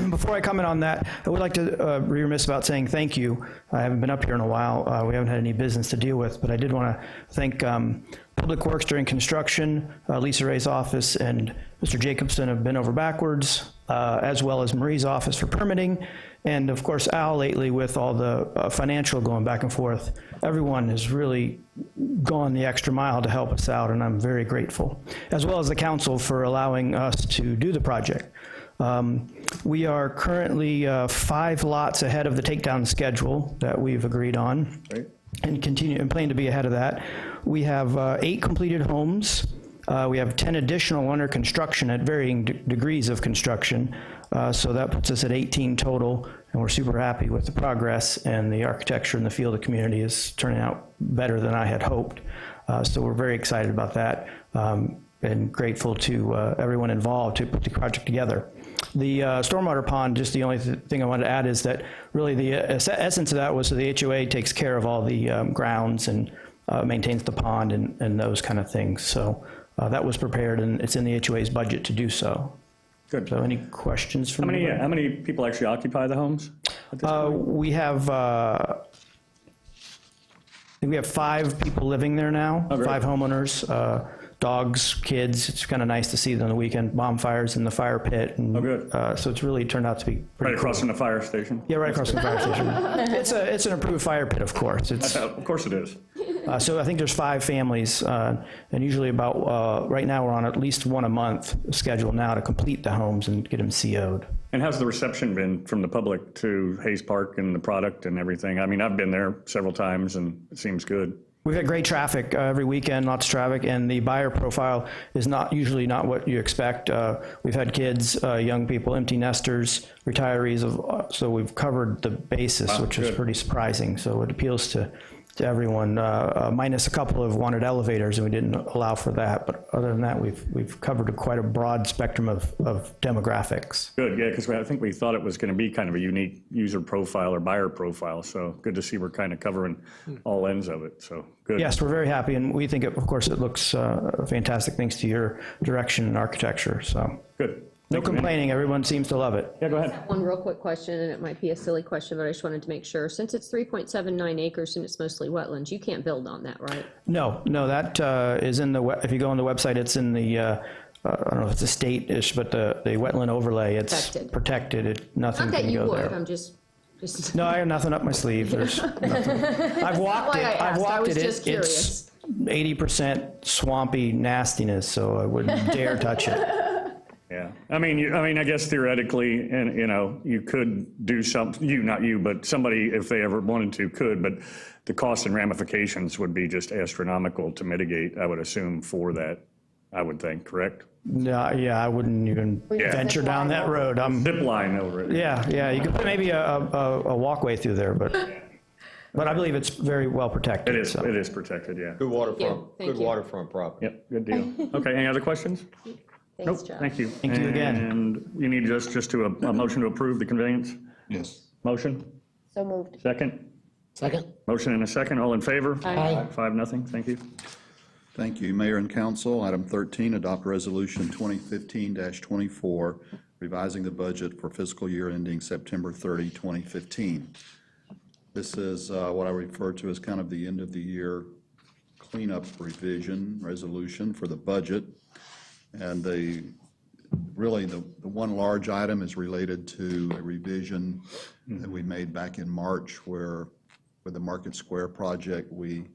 Before I comment on that, I would like to be remiss about saying thank you. I haven't been up here in a while. We haven't had any business to deal with, but I did want to thank Public Works during construction. Lisa Ray's office and Mr. Jacobson have been over backwards, as well as Marie's office for permitting. And of course, Al lately with all the financial going back and forth. Everyone has really gone the extra mile to help us out, and I'm very grateful. As well as the council for allowing us to do the project. We are currently 5 lots ahead of the takedown schedule that we've agreed on. Right. And plan to be ahead of that. We have 8 completed homes. We have 10 additional under construction at varying degrees of construction. So that puts us at 18 total, and we're super happy with the progress, and the architecture and the feel of the community is turning out better than I had hoped. So we're very excited about that, and grateful to everyone involved to put the project together. The stormwater pond, just the only thing I wanted to add is that really the essence of that was that the HOA takes care of all the grounds and maintains the pond and those kind of things. So that was prepared, and it's in the HOA's budget to do so. Good. So any questions from anybody? How many people actually occupy the homes at this point? We have, I think we have 5 people living there now, Oh, great. 5 homeowners, dogs, kids. It's kind of nice to see them on the weekend, bonfires in the fire pit. And, Oh, good. So it's really turned out to be pretty Right across cool. from the fire station? Yeah, right across from the fire station. It's an improved fire pit, of course. It's, Of course it is. so I think there's 5 families, and usually about, right now we're on at least 1 a month schedule now to complete the homes and get them CO'd. And how's the reception been from the public to Hayes Park and the product and everything? I mean, I've been there several times, and it seems good. We've had great traffic every weekend, lots of traffic, and the buyer profile is usually not what you expect. We've had kids, young people, empty nesters, retirees, so we've covered the basis, Wow, which is good. pretty surprising. So it appeals to everyone, minus a couple of wanted elevators, and we didn't allow for that. But other than that, we've covered quite a broad spectrum of demographics. Good, yeah, because I think we thought it was going to be kind of a unique user profile or buyer profile. So good to see we're kind of covering all ends of it. So good. Yes, we're very happy, and we think, of course, it looks fantastic thanks to your direction and architecture. So Good. no Thank you, man. complaining. Everyone seems to love it. Yeah, go ahead. One real quick question, and it might be a silly question, but I just wanted to make sure. Since it's 3.79 acres and it's mostly wetlands, you can't build on that, right? No, that is in the, if you go on the website, it's in the, I don't know if it's a state-ish, but the wetland overlay, it's Protected. protected. Nothing Not that can you go would, there. I'm just. No, I have nothing up my sleeve. There's nothing. I've walked Why it. I I've asked. I walked was it. just It's 80% swampy nastiness, so I wouldn't dare touch it. Yeah, I mean, I guess theoretically, and you could do something. Not you, but somebody, if they ever wanted to, could. But the costs and ramifications would be just astronomical to mitigate. I would assume for that. I would think, correct? No, yeah, I wouldn't even venture down that road. Zip line over it. Yeah, you could put maybe a walkway through there, but I believe it's very well protected. It is. so. It is protected. Yeah. Good waterfront, thank good you. waterfront property. Yep. Good deal. Okay. Any other questions? Thanks, Nope. Josh. Thank you. Thank you again. And you need just to a motion to approve the conveyance. Yes. Motion. So moved. Second. Second. Motion and a second. All in favor? Aye. 5-0. Thank you. Thank you, Mayor and Council. Item 13, adopt resolution 2015-24, revising the budget for fiscal year ending September 30, 2015. This is what I refer to as kind of the end of the year cleanup revision resolution for the budget. And the one large item is related to a revision that we made back in March where with the Market Square project, we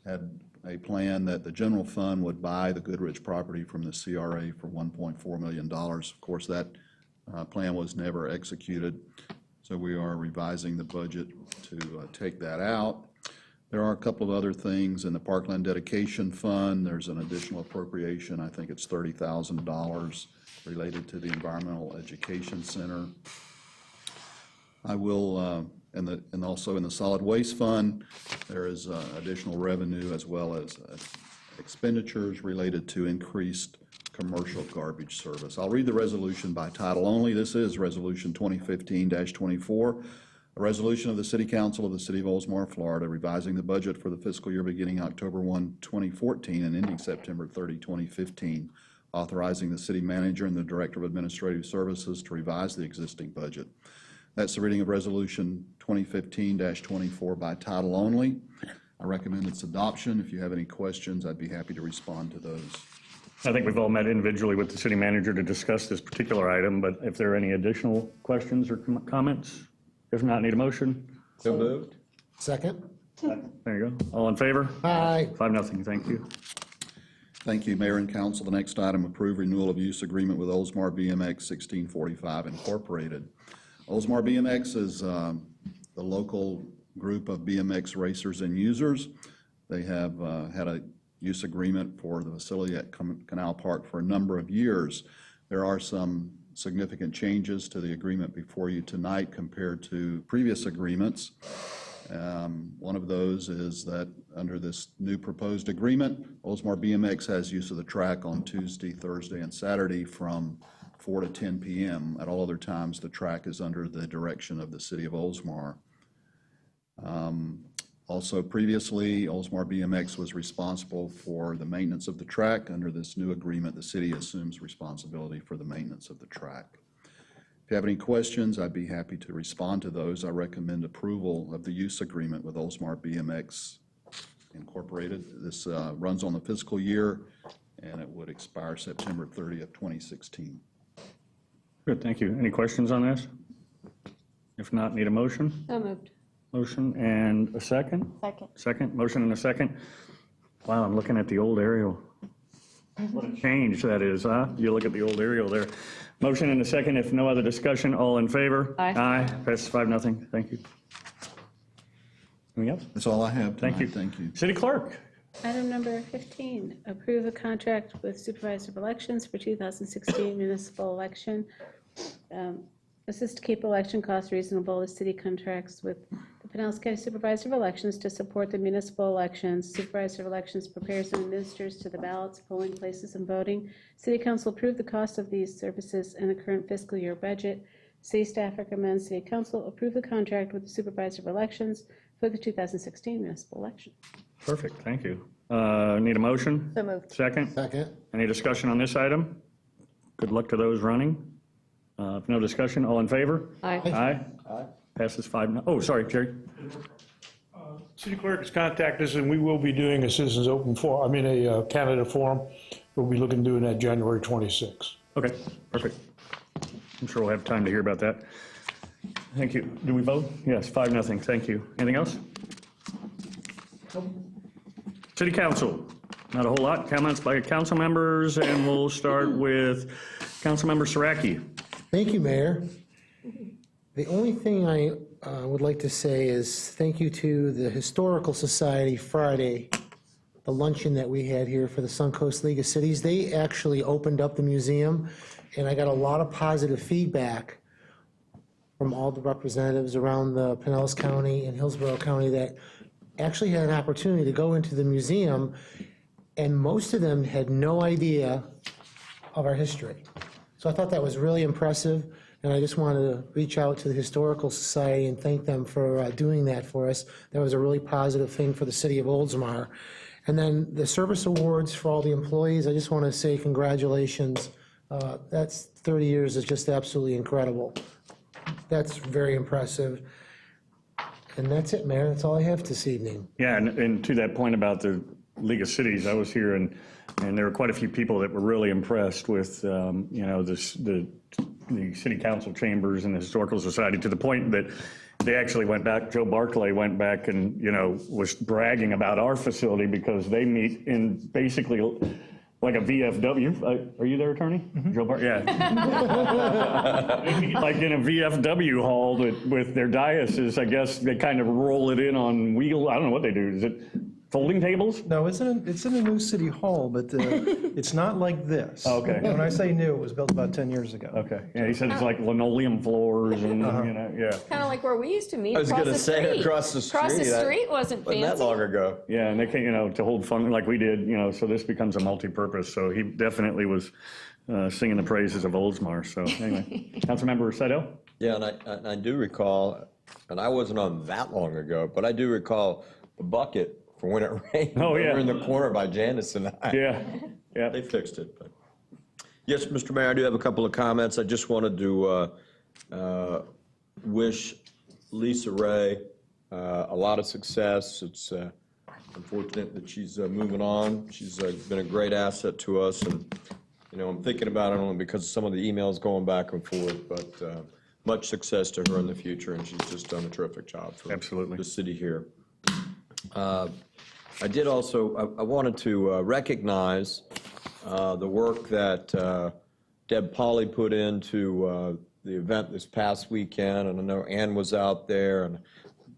had a plan that the general fund would buy the Goodrich property from the CRA for $1.4 million. Of course, that plan was never executed, so we are revising the budget to take that out. There are a couple of other things in the Parkland Dedication Fund. There's an additional appropriation, I think it's $30,000 related to the Environmental Education Center. I will, and also in the Solid Waste Fund, there is additional revenue as well as expenditures related to increased commercial garbage service. I'll read the resolution by title only. This is Resolution 2015-24, a resolution of the City Council of the City of Oldsmar, Florida, revising the budget for the fiscal year beginning October 1, 2014 and ending September 30, 2015, authorizing the city manager and the director of administrative services to revise the existing budget. That's the reading of Resolution 2015-24 by title only. I recommend its adoption. If you have any questions, I'd be happy to respond to those. I think we've all met individually with the city manager to discuss this particular item, but if there are any additional questions or comments, if not, need a motion? So moved. Second? There you go. All in favor? Aye. 5-0, thank you. Thank you, Mayor and Council. The next item, approve renewal of use agreement with Oldsmar BMX 1645 Incorporated. Oldsmar BMX is the local group of BMX racers and users. They have had a use agreement for the facility at Canal Park for a number of years. There are some significant changes to the agreement before you tonight compared to previous agreements. One of those is that under this new proposed agreement, Oldsmar BMX has use of the track on Tuesday, Thursday, and Saturday from 4 to 10 p.m. At all other times, the track is under the direction of the City of Oldsmar. Also, previously, Oldsmar BMX was responsible for the maintenance of the track. Under this new agreement, the city assumes responsibility for the maintenance of the track. If you have any questions, I'd be happy to respond to those. I recommend approval of the use agreement with Oldsmar BMX Incorporated. This runs on the fiscal year, and it would expire September 30th, 2016. Good, thank you. Any questions on this? If not, need a motion? So moved. Motion and a second? Second. Second, motion and a second. Wow, I'm looking at the old aerial. What a change that is, huh? You look at the old aerial there. Motion and a second, if no other discussion, all in favor? Aye. Aye, passes 5-0, thank you. Anything else? That's all I have tonight. Thank you. Thank you. City Clerk. Item number 15, approve a contract with Supervisor of Elections for 2016 municipal election. This is to keep election costs reasonable. The city contracts with the Pinellas County Supervisor of Elections to support the municipal elections. Supervisor of Elections prepares and administers to the ballots, polling places, and voting. City Council approved the cost of these services in the current fiscal year budget. City staff recommends City Council approve the contract with the Supervisor of Elections for the 2016 municipal election. Perfect, thank you. Need a motion? So moved. Second? Second. Any discussion on this item? Good luck to those running. If no discussion, all in favor? Aye. Aye. Aye. Passes 5-0. Oh, sorry, Jerry. City clerk has contacted us, and we will be doing a citizens open forum, a candidate forum. We'll be looking to do that January 26th. Okay, perfect. I'm sure we'll have time to hear about that. Thank you. Do we vote? Yes, 5-0. Thank you. Anything else? City Council. Not a whole lot. Comments by council members, and we'll start with Councilmember Saraki. Thank you, Mayor. The only thing I would like to say is thank you to the Historical Society Friday, the luncheon that we had here for the Suncoast League of Cities. They actually opened up the museum, and I got a lot of positive feedback from all the representatives around the Pinellas County and Hillsborough County that actually had an opportunity to go into the museum, and most of them had no idea of our history. So I thought that was really impressive, and I just wanted to reach out to the Historical Society and thank them for doing that for us. That was a really positive thing for the city of Oldsmar. And then the service awards for all the employees, I just want to say congratulations. That's 30 years is just absolutely incredible. That's very impressive. And that's it, Mayor. That's all I have this evening. Yeah, and to that point about the League of Cities, I was here, and there were quite a few people that were really impressed with, the city council chambers and the Historical Society, to the point that They actually went back, Joe Barclay went back and, was bragging about our facility because they meet in basically like a VFW. Are you there, attorney? Joe yeah. They meet like in a VFW hall with their dioceses. I guess they kind of roll it in on wheels. I don't know what they do. Is it folding tables? No, it's in a new city hall, but it's not like this. Okay. When I say new, it was built about 10 years ago. Okay. Yeah, he said it's like linoleum floors and, yeah. Kind of like where we used to meet I was across going the to say, street. across the street. Across the street wasn't fancy. that long ago. Yeah, and they can, to hold fun like we did, so this becomes a multi-purpose. So he definitely was singing the praises of Oldsmar. So anyway, Councilmember Sidell? Yeah, and I do recall, and I wasn't on that long ago, but I do recall the bucket for when it rained. Oh, yeah. Over in the corner by Janice and I. Yeah, yeah. They fixed it. But. Yes, Mr. Mayor, I do have a couple of comments. I just wanted to wish Lisa Ray a lot of success. It's unfortunate that she's moving on. She's been a great asset to us, and I'm thinking about it only because of some of the emails going back and forth, but much success to her in the future, and she's just done a terrific job for the city here. I did also, I wanted to recognize the work that Deb Polly put into the event this past weekend, and I know Ann was out there, and a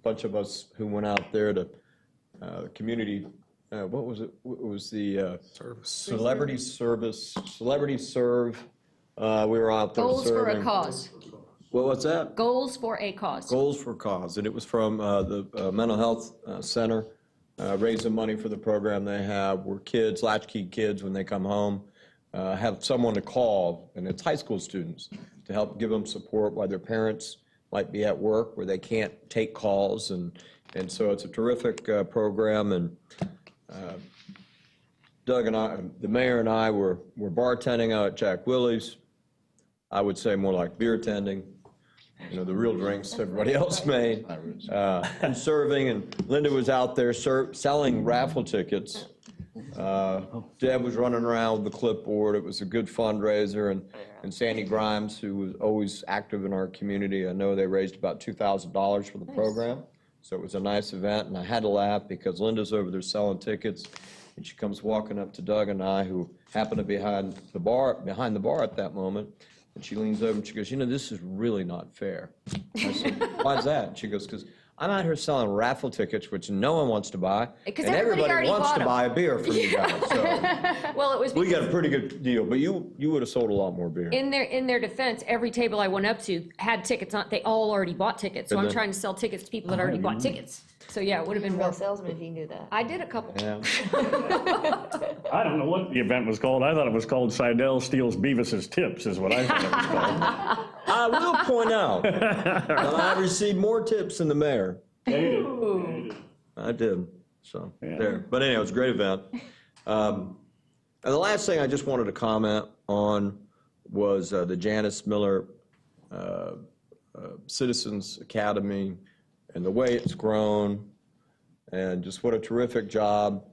bunch of us who went out there to community, what was it? It was the Celebrity Serve. We were out there Goals for a serving. cause. What was that? Goals for a cause. Goals for Cause, and it was from the Mental Health Center, raising money for the program they have, where kids, latchkey kids, when they come home, have someone to call, and it's high school students, to help give them support while their parents might be at work where they can't take calls, and so it's a terrific program, and Doug and I, the mayor and I were bartending out at Jack Willie's. I would say more like beer tending. The real drinks everybody else made, and serving, and Linda was out there selling raffle tickets. Deb was running around with the clipboard. It was a good fundraiser, and Sandy Grimes, who was always active in our community, I know they raised about $2,000 for the program, so it was a nice event, and I had to laugh because Linda's over there selling tickets, and she comes walking up to Doug and I, who happened to be behind the bar at that moment. And she leans over and she goes, this is really not fair. I said, why's that? And she goes, because I'm out here selling raffle tickets, which no one wants to buy. Because and everybody wants to buy a beer from you guys. So Well, it was we because got a pretty good deal, but you would have sold a lot more beer. in their defense, every table I went up to had tickets on. They all already bought tickets, so I'm trying to sell tickets to people that already bought tickets. So yeah, it would have been Real more. salesman if you knew that. I did a couple. Yeah. I don't know what the event was called. I thought it was called Sidell Steals Beavis's Tips is what I thought it was called. I will point out that I received more tips than the mayor. I did. So there. But anyway, it was a great event. And the last thing I just wanted to comment on was the Janice Miller Citizens Academy and the way it's grown, and just what a terrific job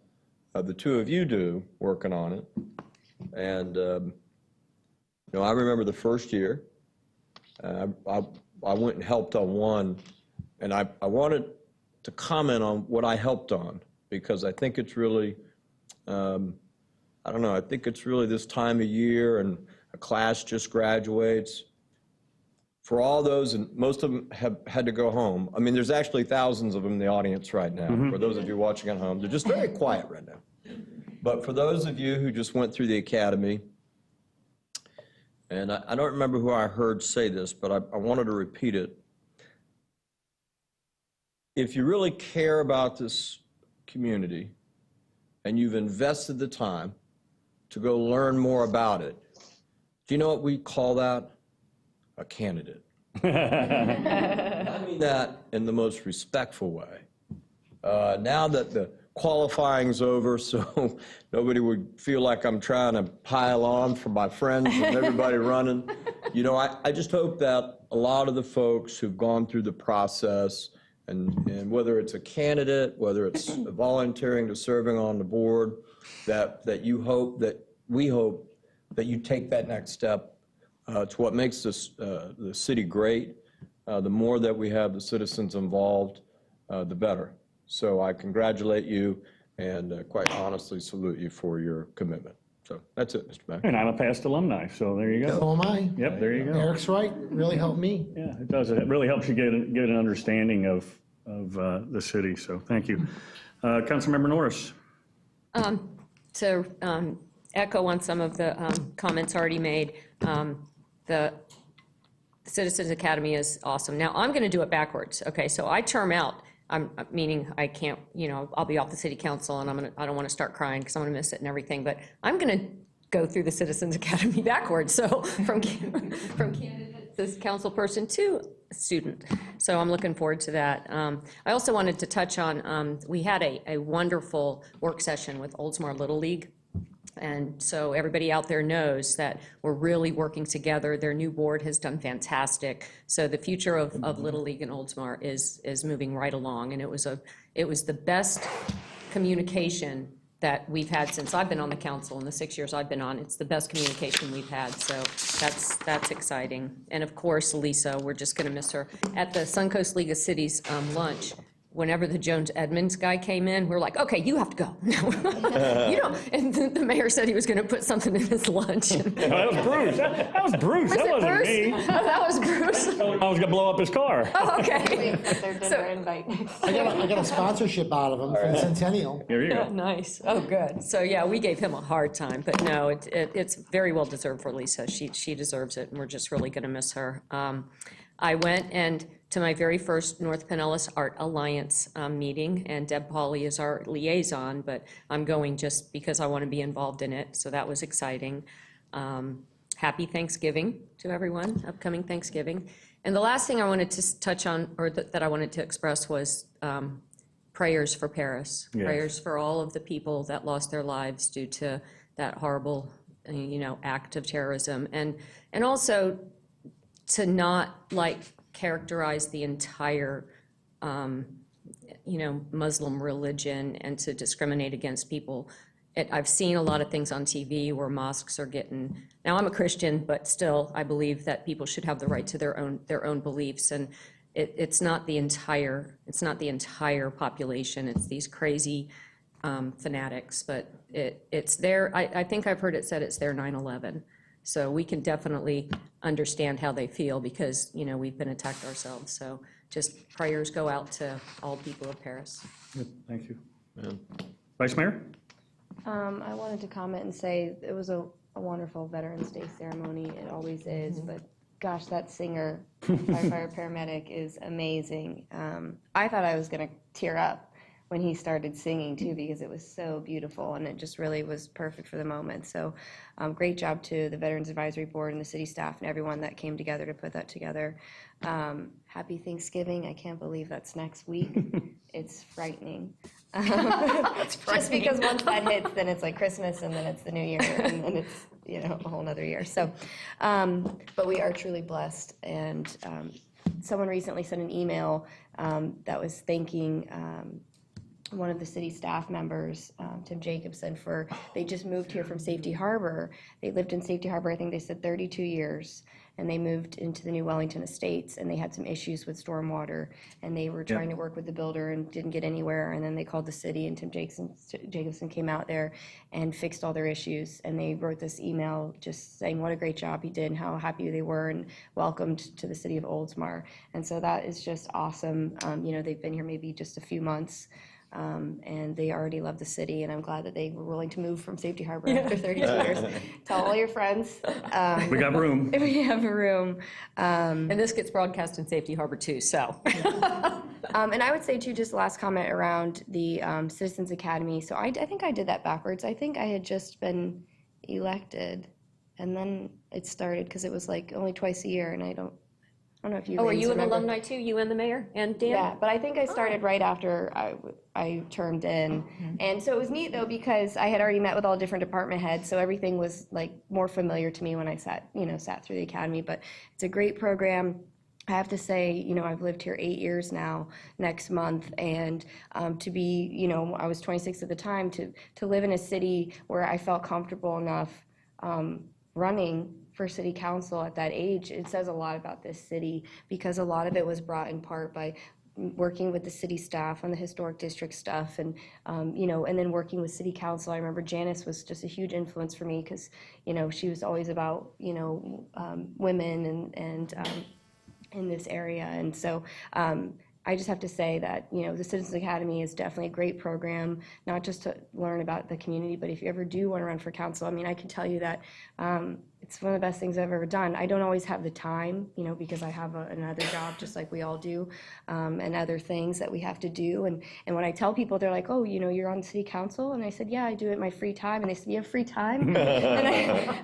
the two of you do working on it. And I remember the first year, I went and helped on one, and I wanted to comment on what I helped on, because I think it's really, I think it's really this time of year, and a class just graduates. For all those, and most of them have had to go home. I mean, there's actually thousands of them in the audience right now. For those of you watching at home, they're just very quiet right now. But for those of you who just went through the academy, and I don't remember who I heard say this, but I wanted to repeat it. If you really care about this community and you've invested the time to go learn more about it, do you know what we call that? A candidate. I mean that in the most respectful way. Now that the qualifying's over, so nobody would feel like I'm trying to pile on for my friends and everybody running. I just hope that a lot of the folks who've gone through the process, and whether it's a candidate, whether it's volunteering to serving on the board, that we hope that you take that next step to what makes this the city great, the more that we have the citizens involved, the better. So I congratulate you and quite honestly salute you for your commitment. So that's it, Mr. Mayor. And I'm a past alumni, so there you go. So am I. Yep, there you go. Eric's right, really helped me. Yeah, it does. It really helps you get an understanding of the city, so thank you. Councilmember Norris. To echo on some of the comments already made, the Citizens Academy is awesome. Now, I'm going to do it backwards, okay? So I term out, meaning I can't, I'll be off the city council and I don't want to start crying because I'm going to miss it and everything, but I'm going to go through the Citizens Academy backwards. So from candidate to council person to student. So I'm looking forward to that. I also wanted to touch on, we had a wonderful work session with Oldsmar Little League. And so everybody out there knows that we're really working together. Their new board has done fantastic. So the future of Little League and Oldsmar is moving right along. And it was the best communication that we've had since I've been on the council in the 6 years I've been on. It's the best communication we've had. So that's exciting. And of course, Lisa, we're just gonna miss her. At the Suncoast League of Cities lunch, whenever the Jones Edmonds guy came in, we're like, okay, you have to go. And the mayor said he was going to put something in his lunch. That was Bruce. That was Bruce. That wasn't Bruce? me. Oh, that was Bruce. I was going to blow up his car. Oh, okay. I got a sponsorship out of him for the Centennial. Here you go. Nice. Oh, good. So yeah, we gave him a hard time, but no, it's very well deserved for Lisa. She deserves it, and we're just really going to miss her. I went to my very first North Pinellas Art Alliance meeting, and Deb Pauley is our liaison, but I'm going just because I want to be involved in it, so that was exciting. Happy Thanksgiving to everyone, upcoming Thanksgiving. And the last thing I wanted to touch on, or that I wanted to express, was prayers for Paris. Yes. Prayers for all of the people that lost their lives due to that horrible, act of terrorism. And also to not characterize the entire, Muslim religion and to discriminate against people. I've seen a lot of things on TV where mosques are getting, now I'm a Christian, but still I believe that people should have the right to their own beliefs. And it's not the entire population. It's these crazy fanatics, but it's their, I think I've heard it said it's their 9/11. So we can definitely understand how they feel because, we've been attacked ourselves. So just prayers go out to all people of Paris. Good. Thank you. Vice Mayor? I wanted to comment and say it was a wonderful Veterans Day ceremony. It always is, but gosh, that singer, firefighter paramedic, is amazing. I thought I was going to tear up when he started singing too, because it was so beautiful and it just really was perfect for the moment. So great job to the Veterans Advisory Board and the city staff and everyone that came together to put that together. Happy Thanksgiving. I can't believe that's next week. It's frightening. Just because once that hits, then it's like Christmas and then it's the new year and then it's, a whole nother year. So, but we are truly blessed. And someone recently sent an email that was thanking one of the city staff members, Tim Jacobson, they just moved here from Safety Harbor. They lived in Safety Harbor, I think they said 32 years, and they moved into the new Wellington Estates, and they had some issues with stormwater, and they were trying to work with the builder and didn't get anywhere, and then they called the city, and Tim Jacobson came out there and fixed all their issues, and they wrote this email just saying what a great job he did and how happy they were and welcomed to the city of Oldsmar. And so that is just awesome. They've been here maybe just a few months, and they already love the city, and I'm glad that they were willing to move from Safety Harbor after 32 years. Tell all your friends. We got room. We have room. And this gets broadcast in Safety Harbor too, so. And I would say too, just last comment around the Citizens Academy. So I think I did that backwards. I think I had just been elected, and then it started because it was only twice a year, and I don't know if you. Oh, are you an remember. alumni too? You and the mayor and Dan? Yeah, but I think I started right after I termed in. And so it was neat though, because I had already met with all different department heads, so everything was more familiar to me when I sat through the academy. But it's a great program. I have to say, I've lived here 8 years now next month, and to be, I was 26 at the time, to live in a city where I felt comfortable enough running for city council at that age, it says a lot about this city, because a lot of it was brought in part by working with the city staff on the historic district stuff, and and then working with city council. I remember Janice was just a huge influence for me, because she was always about women and in this area, and so I just have to say that the Citizens Academy is definitely a great program, not just to learn about the community, but if you ever do want to run for council, I mean, I can tell you that it's one of the best things I've ever done. I don't always have the time, because I have another job, just like we all do, and other things that we have to do. And when I tell people, they're like, oh, you're on city council? And I said, yeah, I do it in my free time. And they said, you have free time? And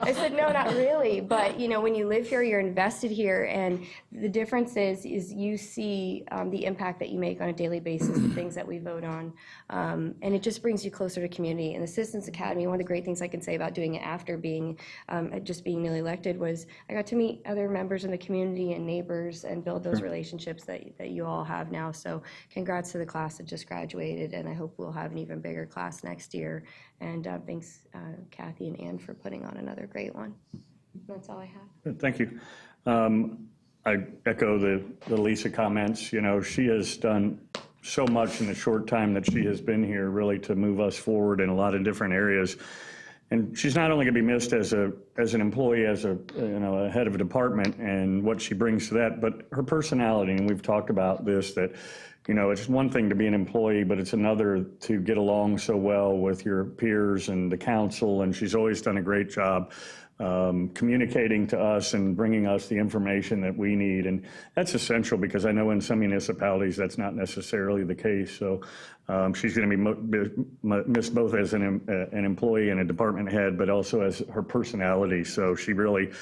I said, no, not really. But, when you live here, you're invested here. And the difference is you see the impact that you make on a daily basis, the things that we vote on. And it just brings you closer to community. And the Citizens Academy, one of the great things I can say about doing it after being just being newly elected was I got to meet other members in the community and neighbors and build those relationships that you all have now. So congrats to the class that just graduated, and I hope we'll have an even bigger class next year. And thanks, Kathy and Ann, for putting on another great one. That's all I have. Thank you. I echo the Lisa comments. She has done so much in the short time that she has been here, really, to move us forward in a lot of different areas. And she's not only going to be missed as an employee, as a head of a department and what she brings to that, but her personality. And we've talked about this, that it's one thing to be an employee, but it's another to get along so well with your peers and the council. And she's always done a great job communicating to us and bringing us the information that we need. And that's essential, because I know in some municipalities that's not necessarily the case. So she's going to be missed both as an employee and a department head, but also as her personality. So she really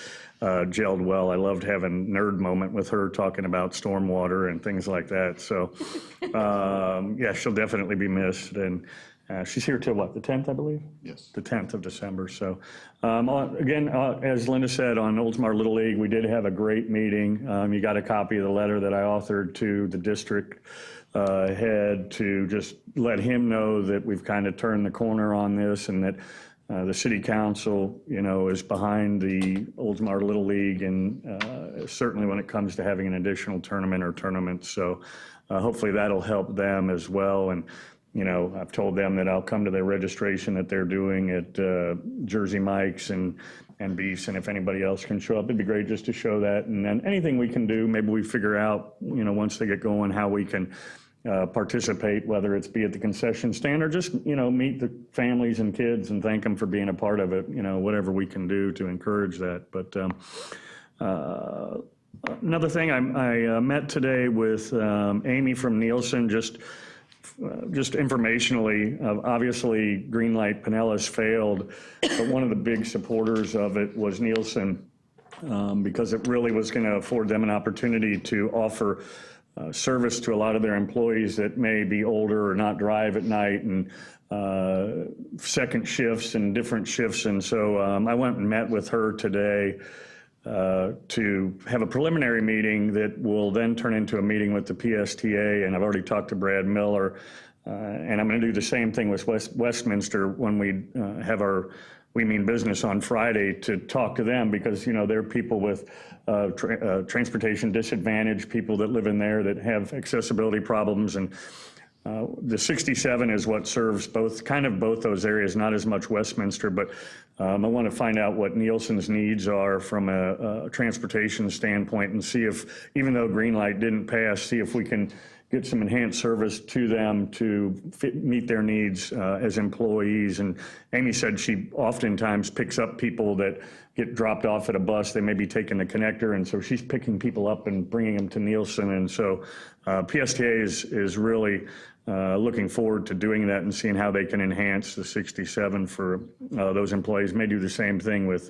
gelled well. I loved having nerd moment with her talking about stormwater and things like that. So yeah, she'll definitely be missed. And she's here till what, the 10th, I believe? Yes. The 10th of December. So again, as Linda said, on Oldsmar Little League, we did have a great meeting. You got a copy of the letter that I authored to the district head to just let him know that we've kind of turned the corner on this, and that the city council, is behind the Oldsmar Little League, and certainly when it comes to having an additional tournament or tournaments. So hopefully that'll help them as well. And I've told them that I'll come to their registration that they're doing at Jersey Mike's and Beefs, and if anybody else can show up, it'd be great just to show that. And then anything we can do, maybe we figure out, once they get going, how we can participate, whether it's be at the concession stand or just, meet the families and kids and thank them for being a part of it, whatever we can do to encourage that. But another thing, I met today with Amy from Nielsen, just informationally. Obviously, Greenlight Pinellas failed, but one of the big supporters of it was Nielsen, because it really was going to afford them an opportunity to offer service to a lot of their employees that may be older or not drive at night, and second shifts and different shifts. And so I went and met with her today to have a preliminary meeting that will then turn into a meeting with the PSTA, and I've already talked to Brad Miller, and I'm going to do the same thing with Westminster when we have our We Mean Business on Friday, to talk to them, because they're people with transportation disadvantage, people that live in there that have accessibility problems, and the 67 is what serves both those areas, not as much Westminster, but I want to find out what Nielsen's needs are from a transportation standpoint, and see if, even though Greenlight didn't pass, see if we can get some enhanced service to them to meet their needs as employees. And Amy said she oftentimes picks up people that get dropped off at a bus. They may be taking the connector, and so she's picking people up and bringing them to Nielsen. And so PSTA is really looking forward to doing that and seeing how they can enhance the 67 for those employees. May do the same thing with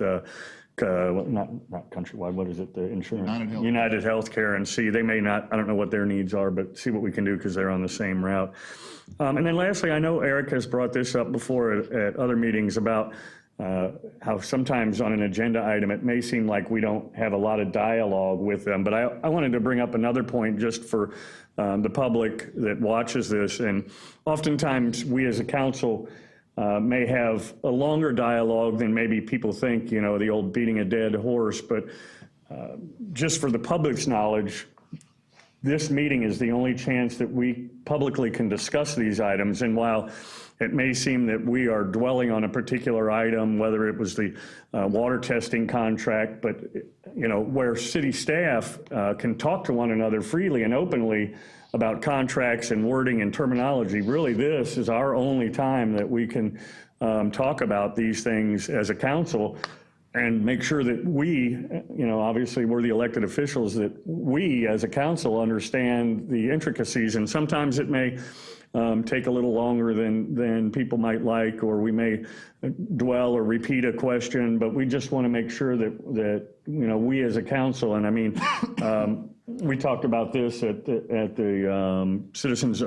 not Countrywide, what is it, the insurance? United Healthcare, and see, they may not, I don't know what their needs are, but see what we can do, because they're on the same route. And then lastly, I know Eric has brought this up before at other meetings about how sometimes on an agenda item, it may seem like we don't have a lot of dialogue with them, but I wanted to bring up another point just for the public that watches this. And oftentimes we as a council, may have a longer dialogue than maybe people think, you know, the old beating a dead horse, but just for the public's knowledge, this meeting is the only chance that we publicly can discuss these items. And while it may seem that we are dwelling on a particular item, whether it was the water testing contract, but, you know, where city staff can talk to one another freely and openly about contracts and wording and terminology, really this is our only time that we can talk about these things as a council and make sure that we, you know, obviously we're the elected officials, that we as a council understand the intricacies. And sometimes it may take a little longer than people might like, or we may dwell or repeat a question, but we just want to make sure that you know, we as a council, and I mean, we talked about this at the Citizens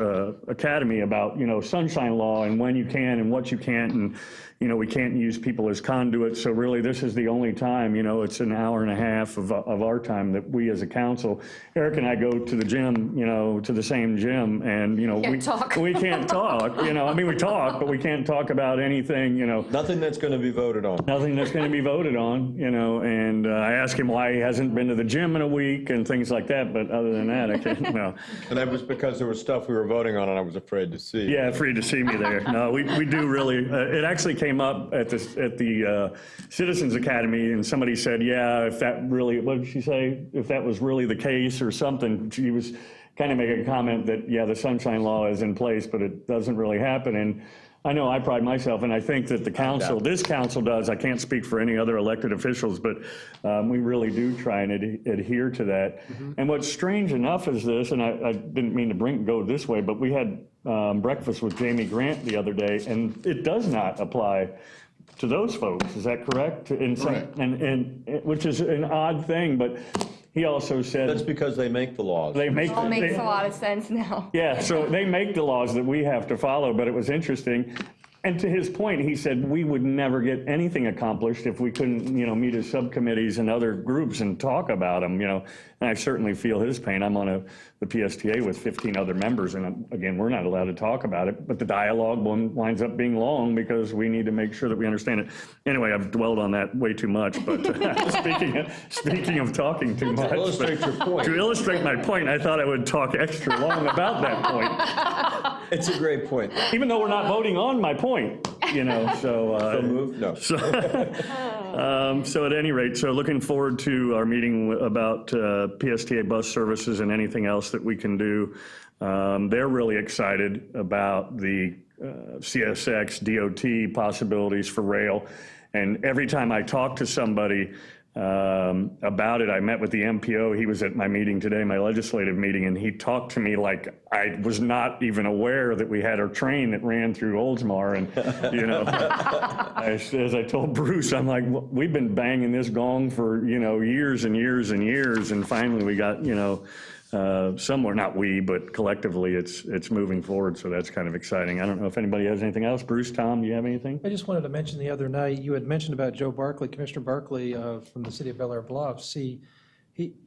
Academy about, you know, sunshine law and when you can and what you can't, and, you know, we can't use people as conduits. So really this is the only time, you know, it's an hour and a half of our time that we as a council, Eric and I go to the gym, you know, to the same gym, and, you know, we can't talk, you know, I mean, we talk, but we can't talk about anything, you know. Nothing that's going to be voted on. Nothing that's going to be voted on, you know, and I asked him why he hasn't been to the gym in a week and things like that, but other than that, I can't, no. And that was because there was stuff we were voting on and I was afraid to see. Yeah, afraid to see me there. No, we do really, it actually came up at the Citizens Academy, and somebody said, yeah, if that really, what did she say? If that was really the case or something, she was kind of making a comment that, yeah, the sunshine law is in place, but it doesn't really happen. And I know I pride myself, and I think that the council, this council does, I can't speak for any other elected officials, but we really do try and adhere to that. And what's strange enough is this, and I didn't mean to go this way, but we had breakfast with Jamie Grant the other day, and it does not apply to those folks. Is that correct? Correct. And which is an odd thing, but he also said That's because they make the laws. they make All makes a lot of sense now. yeah, so they make the laws that we have to follow, but it was interesting. And to his point, he said we would never get anything accomplished if we couldn't, you know, meet as subcommittees and other groups and talk about them, you know. And I certainly feel his pain. I'm on the PSTA with 15 other members, and again, we're not allowed to talk about it, but the dialogue winds up being long because we need to make sure that we understand it. Anyway, I've dwelled on that way too much, but speaking of talking too much. To illustrate your point. To illustrate my point, I thought I would talk extra long about that point. It's a great point. Even though we're not voting on my point, you know, so. So moved? No. So at any rate, so looking forward to our meeting about PSTA bus services and anything else that we can do. They're really excited about the CSX DOT possibilities for rail. And every time I talk to somebody about it, I met with the MPO. He was at my meeting today, my legislative meeting, and he talked to me like I was not even aware that we had a train that ran through Oldsmar. And, you know, as I told Bruce, I'm like, we've been banging this gong for, you know, years and years and years. And finally we got, you know, somewhere, not we, but collectively it's moving forward. So that's kind of exciting. I don't know if anybody has anything else. Bruce, Tom, do you have anything? I just wanted to mention the other night, you had mentioned about Joe Barkley, Commissioner Barkley from the city of Bel Air Bluffs. He,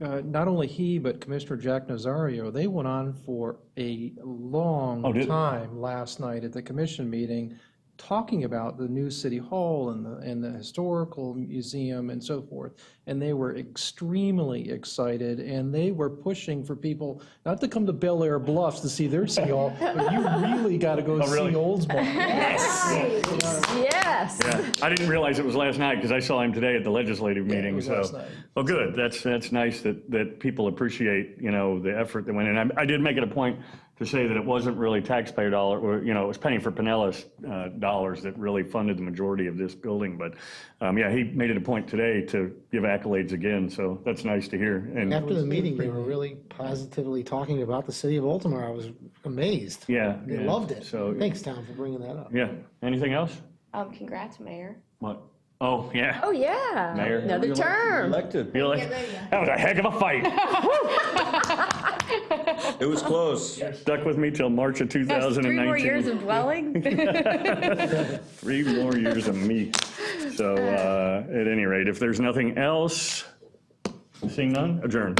not only he, but Commissioner Jack Nazario, they went on for a long time last night at the commission meeting, talking about the new city hall and the historical museum and so forth. And they were extremely excited, and they were pushing for people not to come to Bel Air Bluffs to see their city hall, but you really got to go see Oldsmar. Yes. Yes. Yeah, I didn't realize it was last night because I saw him today at the legislative meeting. it was last night. Well, good. That's nice that people appreciate, you know, the effort that went in. I did make it a point to say that it wasn't really taxpayer dollar, or, you know, it was penny for Pinellas dollars that really funded the majority of this building. But yeah, he made it a point today to give accolades again, so that's nice to hear. And After the meeting, they were really positively talking about the city of Baltimore. I was amazed. Yeah. They loved it. So thanks, Tom, for bringing that up. Yeah. Anything else? Congrats, Mayor. What? Oh, yeah. Oh, yeah. Mayor. Another term. Elected. That was a heck of a fight. It was close. Stuck with me till March of 2019. 3 more years of dwelling? 3 more years of me. So at any rate, if there's nothing else, seeing none, adjourn.